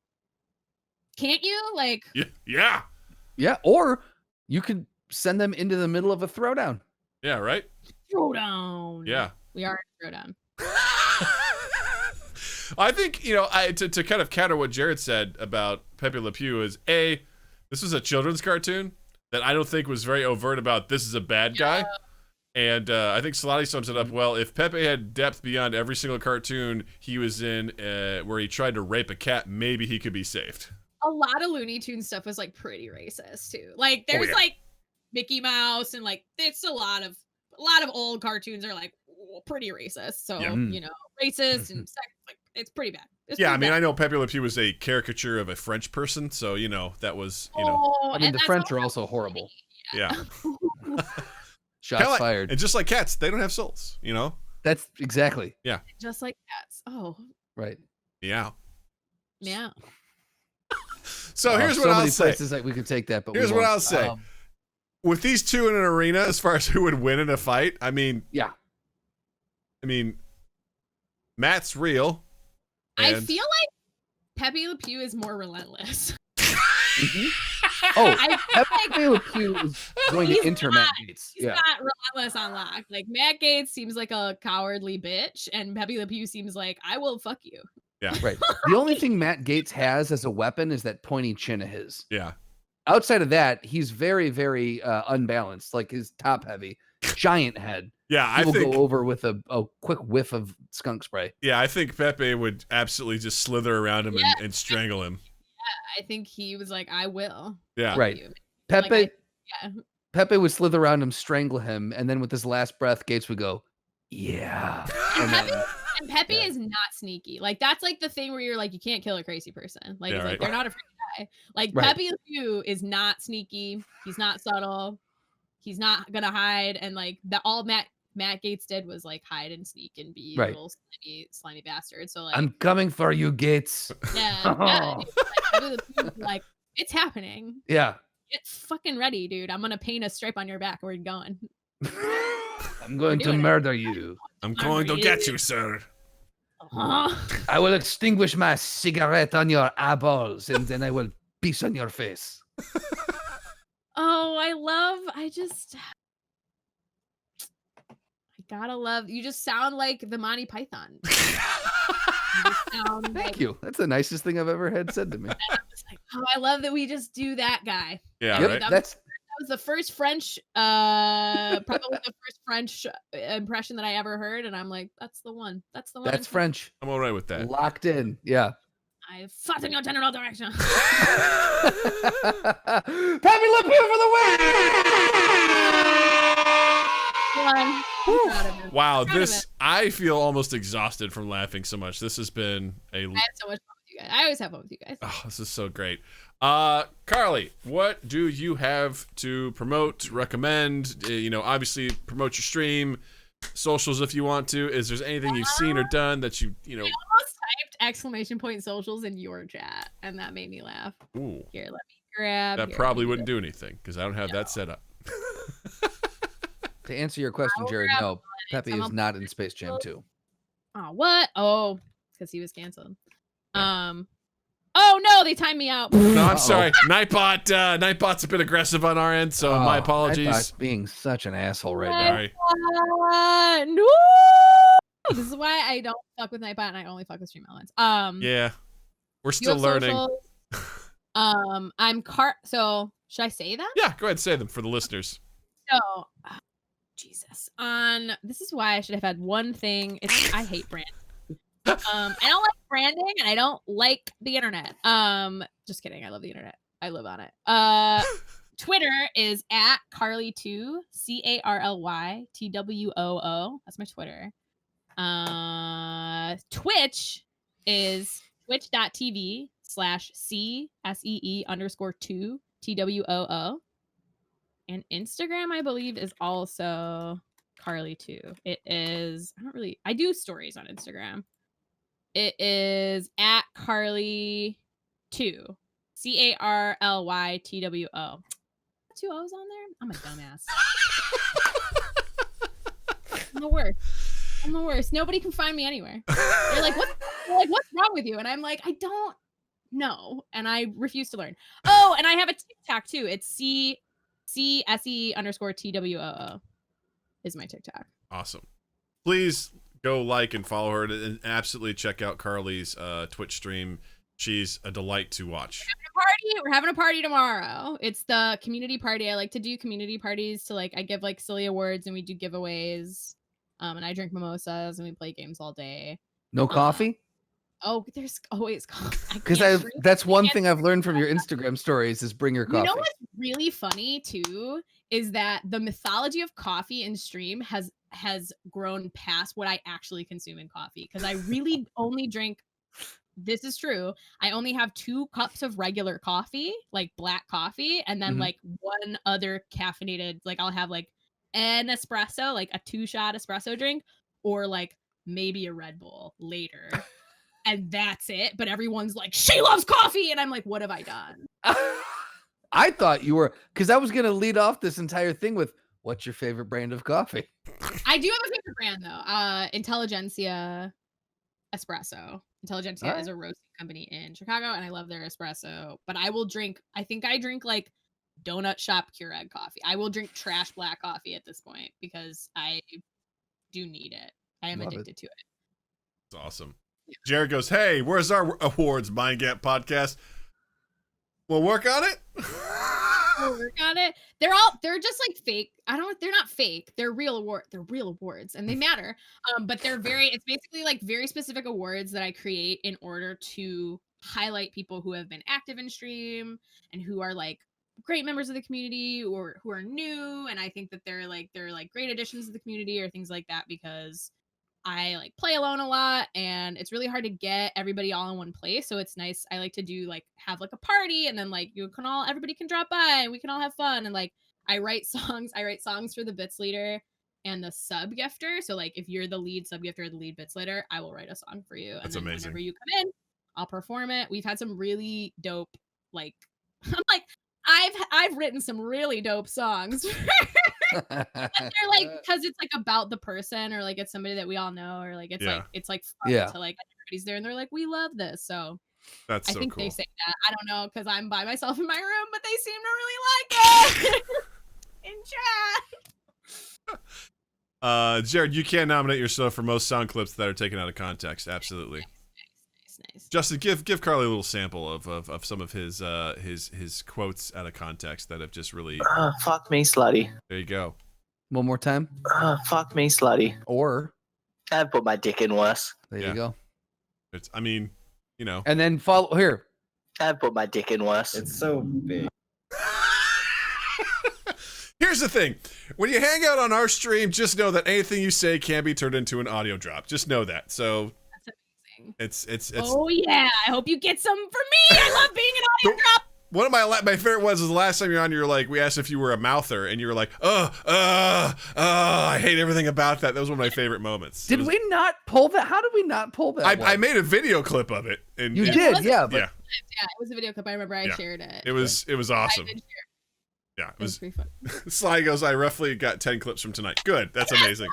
Can't you? Like, yeah. Or you could send them into the middle of a throwdown. Yeah, right? Throwdown. Yeah. We are in throwdown. I think, to kind of counter what Jared said about Pepé le Pew is, this was a children's cartoon that I don't think was very overt about this is a bad guy. And I think Salati sums it up well. If Pepe had depth beyond every single cartoon he was in where he tried to rape a cat, maybe he could be saved. A lot of Looney Tunes stuff was like pretty racist too. Like there's like Mickey Mouse and like it's a lot of old cartoons are like pretty racist. So, racist and sex, like it's pretty bad. I know Pepé le Pew was a caricature of a French person. So, that was, I mean, the French are also horrible. Yeah. Shots fired. And just like cats, they don't have souls, That's exactly. Yeah. Just like cats. Oh. Right. Yeah. Yeah. So here's what I'll say. Places that we could take that, but here's what I'll say. With these two in an arena, as far as who would win in a fight, Matt's real. I feel like Pepé le Pew is more relentless. Oh, Pepé le Pew is going to enter Matt Gaetz. He's not relentless on lock. Like Matt Gaetz seems like a cowardly bitch, and Pepé le Pew seems like I will fuck you. Yeah. Right. The only thing Matt Gaetz has as a weapon is that pointy chin of his. Yeah. Outside of that, he's very, very unbalanced. Like his top heavy, giant head. Yeah, He will go over with a quick whiff of skunk spray. Yeah, I think Pepe would absolutely just slither around him and strangle him. Yeah, I think he was like, I will. Yeah. Right. Pepe would slither around him, strangle him, and then with his last breath, Gaetz would go, yeah. And Pepe is not sneaky. Like that's like the thing where you're like, you can't kill a crazy person. Like, like they're not afraid to die. Like Pepé le Pew is not sneaky. He's not subtle. He's not gonna hide. And like all Matt Gaetz did was like hide and sneak and be a little slimy bastard. So like, I'm coming for you, Gaetz. Yeah. Like it's happening. Yeah. Get fucking ready, dude. I'm gonna paint a stripe on your back. Where you going? I'm going to murder you. I'm going to get you, sir. I will extinguish my cigarette on your eyeballs, and then I will piss on your face. Oh, I gotta love. You just sound like the Monty Python. Thank you. That's the nicest thing I've ever had said to me. I was like, oh, I love that we just do that guy. Yeah, right? That was the first French, probably the first French impression that I ever heard, and I'm like, that's the one. That's the one. That's French. I'm all right with that. Locked in. Yeah. I fought in your general direction. Pepé le Pew for the win! Wow, I feel almost exhausted from laughing so much. This has been I had so much fun with you guys. I always have fun with you guys. Oh, this is so great. Carly, what do you have to promote, recommend? Obviously promote your stream, socials if you want to. Is there anything you've seen or done that you I almost typed ! Socials in your chat, and that made me laugh. Ooh. Here, let me grab. That probably wouldn't do anything because I don't have that set up. To answer your question, Jared, no, Pepe is not in Space Jam 2. Oh, what? Oh, because he was canceled. Oh no, they timed me out. No, I'm sorry. Nightbot's a bit aggressive on our end, so my apologies. Nightbot's being such an asshole right now. Sorry. No. This is why I don't fuck with Nightbot and I only fuck with Stream Elements. Yeah. We're still learning. So should I say them? Yeah, go ahead and say them for the listeners. So Jesus. This is why I should have had one thing. I hate brand. I don't like branding and I don't like the internet. Just kidding. I love the internet. I live on it. Twitter is at Carly2, CarlyTwoo. That's my Twitter. Twitch is twitch.tv/CSEE_2 TWOO. And Instagram, I believe, is also Carly2. It is, I do stories on Instagram. It is at Carly2, CarlyTwoo. 2 O's on there? I'm a dumbass. I'm the worst. Nobody can find me anywhere. They're like, what's wrong with you? And I'm like, I don't know. And I refuse to learn. Oh, and I have a TikTok too. It's CSE_TWOO is my TikTok. Awesome. Please go like and follow her and absolutely check out Carly's Twitch stream. She's a delight to watch. We're having a party tomorrow. It's the community party. I like to do community parties to I give silly awards and we do giveaways. And I drink mimosas and we play games all day. No coffee? Oh, there's always coffee. Because that's one thing I've learned from your Instagram stories is bring your coffee. You know what's really funny too is that the mythology of coffee in stream has grown past what I actually consume in coffee. Because I really only drink. This is true. I only have 2 cups of regular coffee, like black coffee, and then one other caffeinated. I'll have an espresso, a 2-shot espresso drink, or maybe a Red Bull later. And that's it. But everyone's like, she loves coffee. And I'm like, what have I done? I thought you were, because I was going to lead off this entire thing with, what's your favorite brand of coffee? I do have a favorite brand, though. Intelligentsia Espresso. Intelligentsia is a roasted company in Chicago, and I love their espresso. But I drink like donut shop Keurig coffee. I will drink trash black coffee at this point because I do need it. I am addicted to it. It's awesome. Jared goes, hey, where's our awards, Mind Gap Podcast? We'll work on it. We'll work on it. They're just like fake. They're not fake. They're real awards and they matter. But it's basically like very specific awards that I create in order to highlight people who have been active in stream and who are like great members of the community or who are new. And I think that they're great additions to the community or things like that because I like play alone a lot and it's really hard to get everybody all in one place. So it's nice. I like to do like have like a party and then like everybody can drop by and we can all have fun. And like I write songs for the bits leader and the sub gifter. So like if you're the lead sub gifter or the lead bits leader, I will write a song for you. That's and then amazing. Whenever you come in, I'll perform it. We've had some really dope like I'm like I've written some really dope songs. They're like because it's like about the person or like it's somebody that we all know or like it's like fun to like everybody's there and they're like we love this. So that's I so think cool. they say that. I don't know because I'm by myself in my room, but they seem to really like it in chat. Jared, you can nominate yourself for most sound clips that are taken out of context. Absolutely. Nice. Justin, give Carly a little sample of some of his quotes out of context that have just really. Fuck me, slutty. There you go. One more time. Fuck me, slutty. Or I've put my dick in worse. there you go. It's. I mean, you know. And then follow here. I've put my dick in worse. It's so big. Here's the thing. When you hang out on our stream, just know that anything you say can be turned into an audio drop. Just know that. So That's amazing. it's Oh yeah, I hope you get some for me. I love being an audio drop. one of my favorite ones was the last time you were on, you were like, we asked if you were a mouther, and you were like, I hate everything about that. That was one of my favorite moments. Did we not pull that? How did we not pull that? I made a video clip of it. And You did, yeah. But yeah. Yeah, it was a video clip. I remember I shared it. It was awesome. I did share. Yeah, It was pretty fun. Sly goes, I roughly got 10 clips from tonight. Good, that's amazing.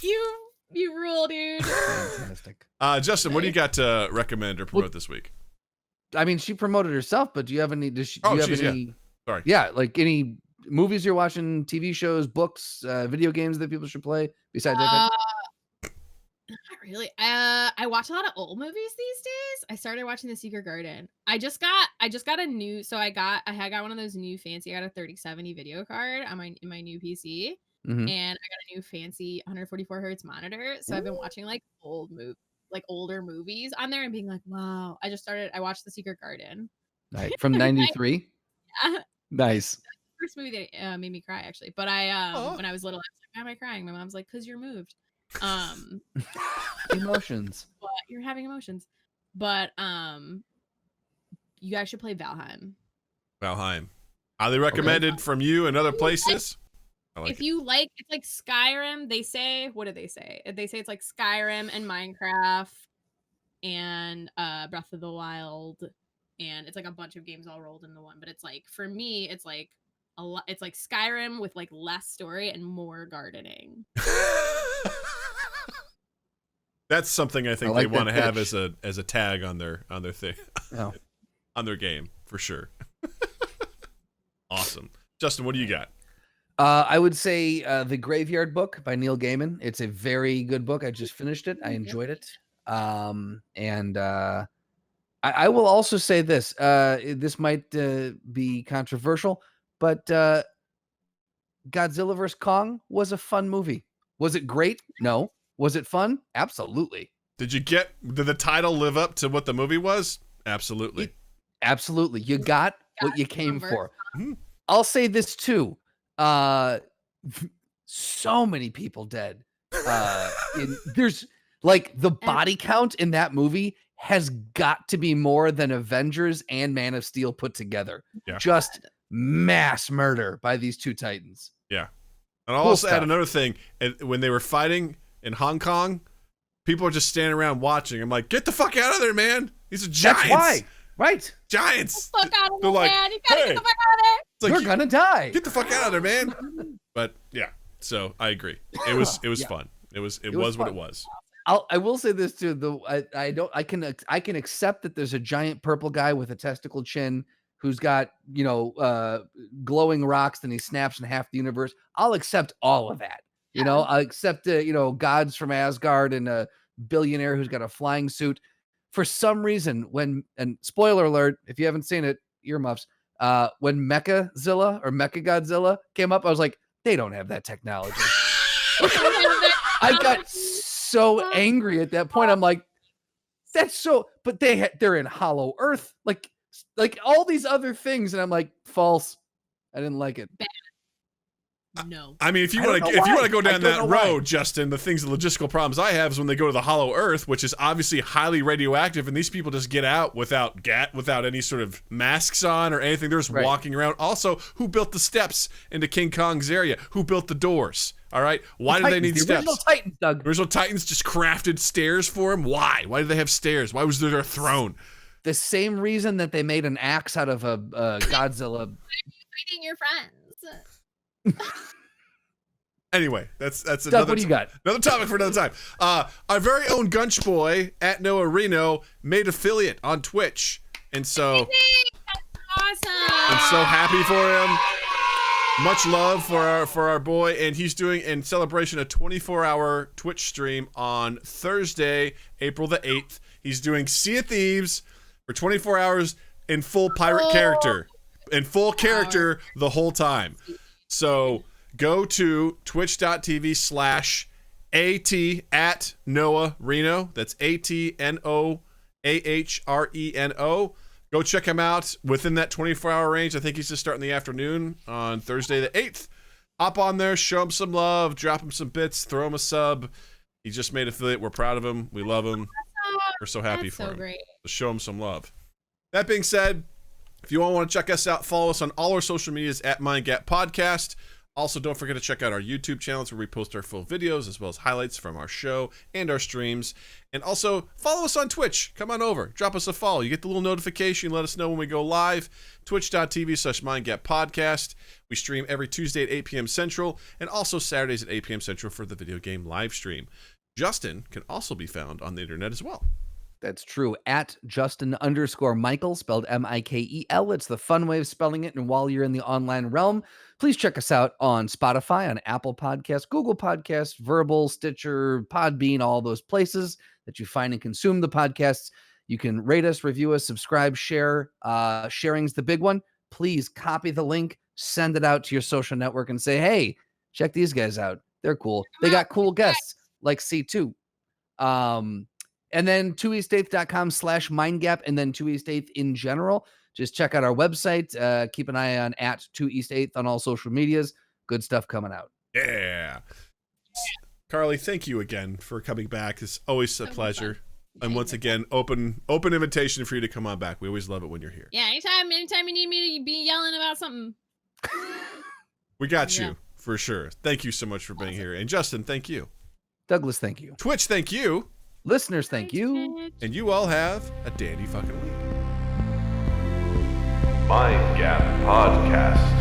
You rule, dude. fantastic. Justin, what do you got to recommend or promote this week? I mean, she promoted herself, but do you have any? Do you have any? Sorry. Yeah, like any movies you're watching, TV shows, books, video games that people should play besides that? Not really. I watch a lot of old movies these days. I started watching The Secret Garden. I just got a new. So I got one of those new fancy. I got a 3070 video card on in my new PC, Mhm. and I got a new fancy 144 hertz monitor. So I've been watching like older movies on there and being like, wow. I watched The Secret Garden. Right. From '93. Yeah. Nice. First movie that made me cry actually. But when I was little, I was like, why am I crying? My mom's like, because you're moved. Emotions. But you're having emotions. But you guys should play Valheim. Highly recommended from you and other places. If you like, it's like Skyrim. They say, what do they say? They say it's like Skyrim and Minecraft and Breath of the Wild, and it's like a bunch of games all rolled into one. But it's like, for me, it's like a lot. It's like Skyrim with like less story and more gardening. That's something I think I like they want to that have pitch. as a tag on their thing, Oh. on their game for sure. Awesome, Justin. What do you got? I would say The Graveyard Book by Neil Gaiman. It's a very good book. I just finished it. I enjoyed it. And I will also say this. This might be controversial, but Godzilla vs. Kong was a fun movie. Was it great? No. Was it fun? Absolutely. Did the title live up to what the movie was? Absolutely. Absolutely. You got what you came for. Mhm. I'll say this too. So many people dead. There's like the body count in that movie has got to be more than Avengers and Man of Steel put together. Yeah. Just mass murder by these two titans. Yeah. And I'll Cool also add stuff. another thing. When they were fighting in Hong Kong, people are just standing around watching. I'm like, get the fuck out of there, man. These are giants. That's why. Right. Giants. Fuck out of They're there, like, man. You gotta hey. get the fuck out of there. It's like, You're gonna die. get the fuck out of there, man. But yeah, so I agree. It was Yeah. fun. It was was what it fun. was. I will say this too. I can accept that there's a giant purple guy with a testicle chin who's got, glowing rocks and he snaps in half the universe. I'll accept all of that. I'll accept gods from Asgard and a billionaire who's got a flying suit. For some reason, and spoiler alert, if you haven't seen it, earmuffs, when Mechazilla or Mechagodzilla came up, I was like, they don't have that technology. I got so angry at that point. I'm like, that's so, but they're in Hollow Earth, like all these other things, and I'm like, false. I didn't like it. No. I mean, if you want to go down that road, Justin, the logistical problems I have is when they go to the Hollow Earth, which is obviously highly radioactive, and these people just get out without any sort of masks on or anything. They're just walking around. Also, who built the steps into King Kong's area? Who built the doors? All right. Why do they need steps? Original Titans, Doug. Original Titans just crafted stairs for him. Why? Why do they have stairs? Why was there a throne? The same reason that they made an axe out of a Godzilla. Why are you fighting your friends? Anyway, that's Doug, another. What do you got? Another topic for another time. Our very own Gunch Boy at Noah Reno made affiliate on Twitch, and so That's awesome. I'm so happy for him. Much love for our boy, and he's doing in celebration a 24-hour Twitch stream on Thursday, April the 8th. He's doing Sea of Thieves for 24 hours in full pirate character, the whole time. So go to twitch.tv/AT at Noah Reno. That's ATNOAHRENO. Go check him out within that 24-hour range. I think he's just starting the afternoon on Thursday the 8th. Hop on there, show him some love, drop him some bits, throw him a sub. He just made affiliate. We're proud of him. We love him. We're so happy for him. Great. So show him some love. That being said, if you all want to check us out, follow us on all our social medias at MindGap Podcast. Also, don't forget to check out our YouTube channels where we post our full videos as well as highlights from our show and our streams. And also, follow us on Twitch. Come on over. Drop us a follow. You get the little notification. Let us know when we go live. Twitch.tv/MindGapPodcast. We stream every Tuesday at 8 p.m. Central and also Saturdays at 8 p.m. Central for the video game live stream. Justin can also be found on the internet as well. That's true. At Justin_Michael, spelled Mikel. It's the fun way of spelling it. And while you're in the online realm, please check us out on Spotify, on Apple Podcasts, Google Podcasts, Verbal, Stitcher, Podbean, all those places that you find and consume the podcasts. You can rate us, review us, subscribe, share. Sharing's the big one. Please copy the link, send it out to your social network and say, hey, check these guys out. They're cool. They got cool guests like C2. And then 2east8th.com/mindgap, and then 2east8th in general. Just check out our website. Keep an eye on at 2east8th on all social medias. Good stuff coming out. Yeah. Carly, thank you again for coming back. It's always a pleasure. And once again, open invitation for you to come on back. We always love it when you're here. Yeah, anytime you need me to be yelling about something. We got you, for sure. Thank you so much for being here. And Justin, thank you. Douglas, thank you. Twitch, thank you. Listeners, thank you. And you all have a dandy fucking week. Mind Gap Podcast.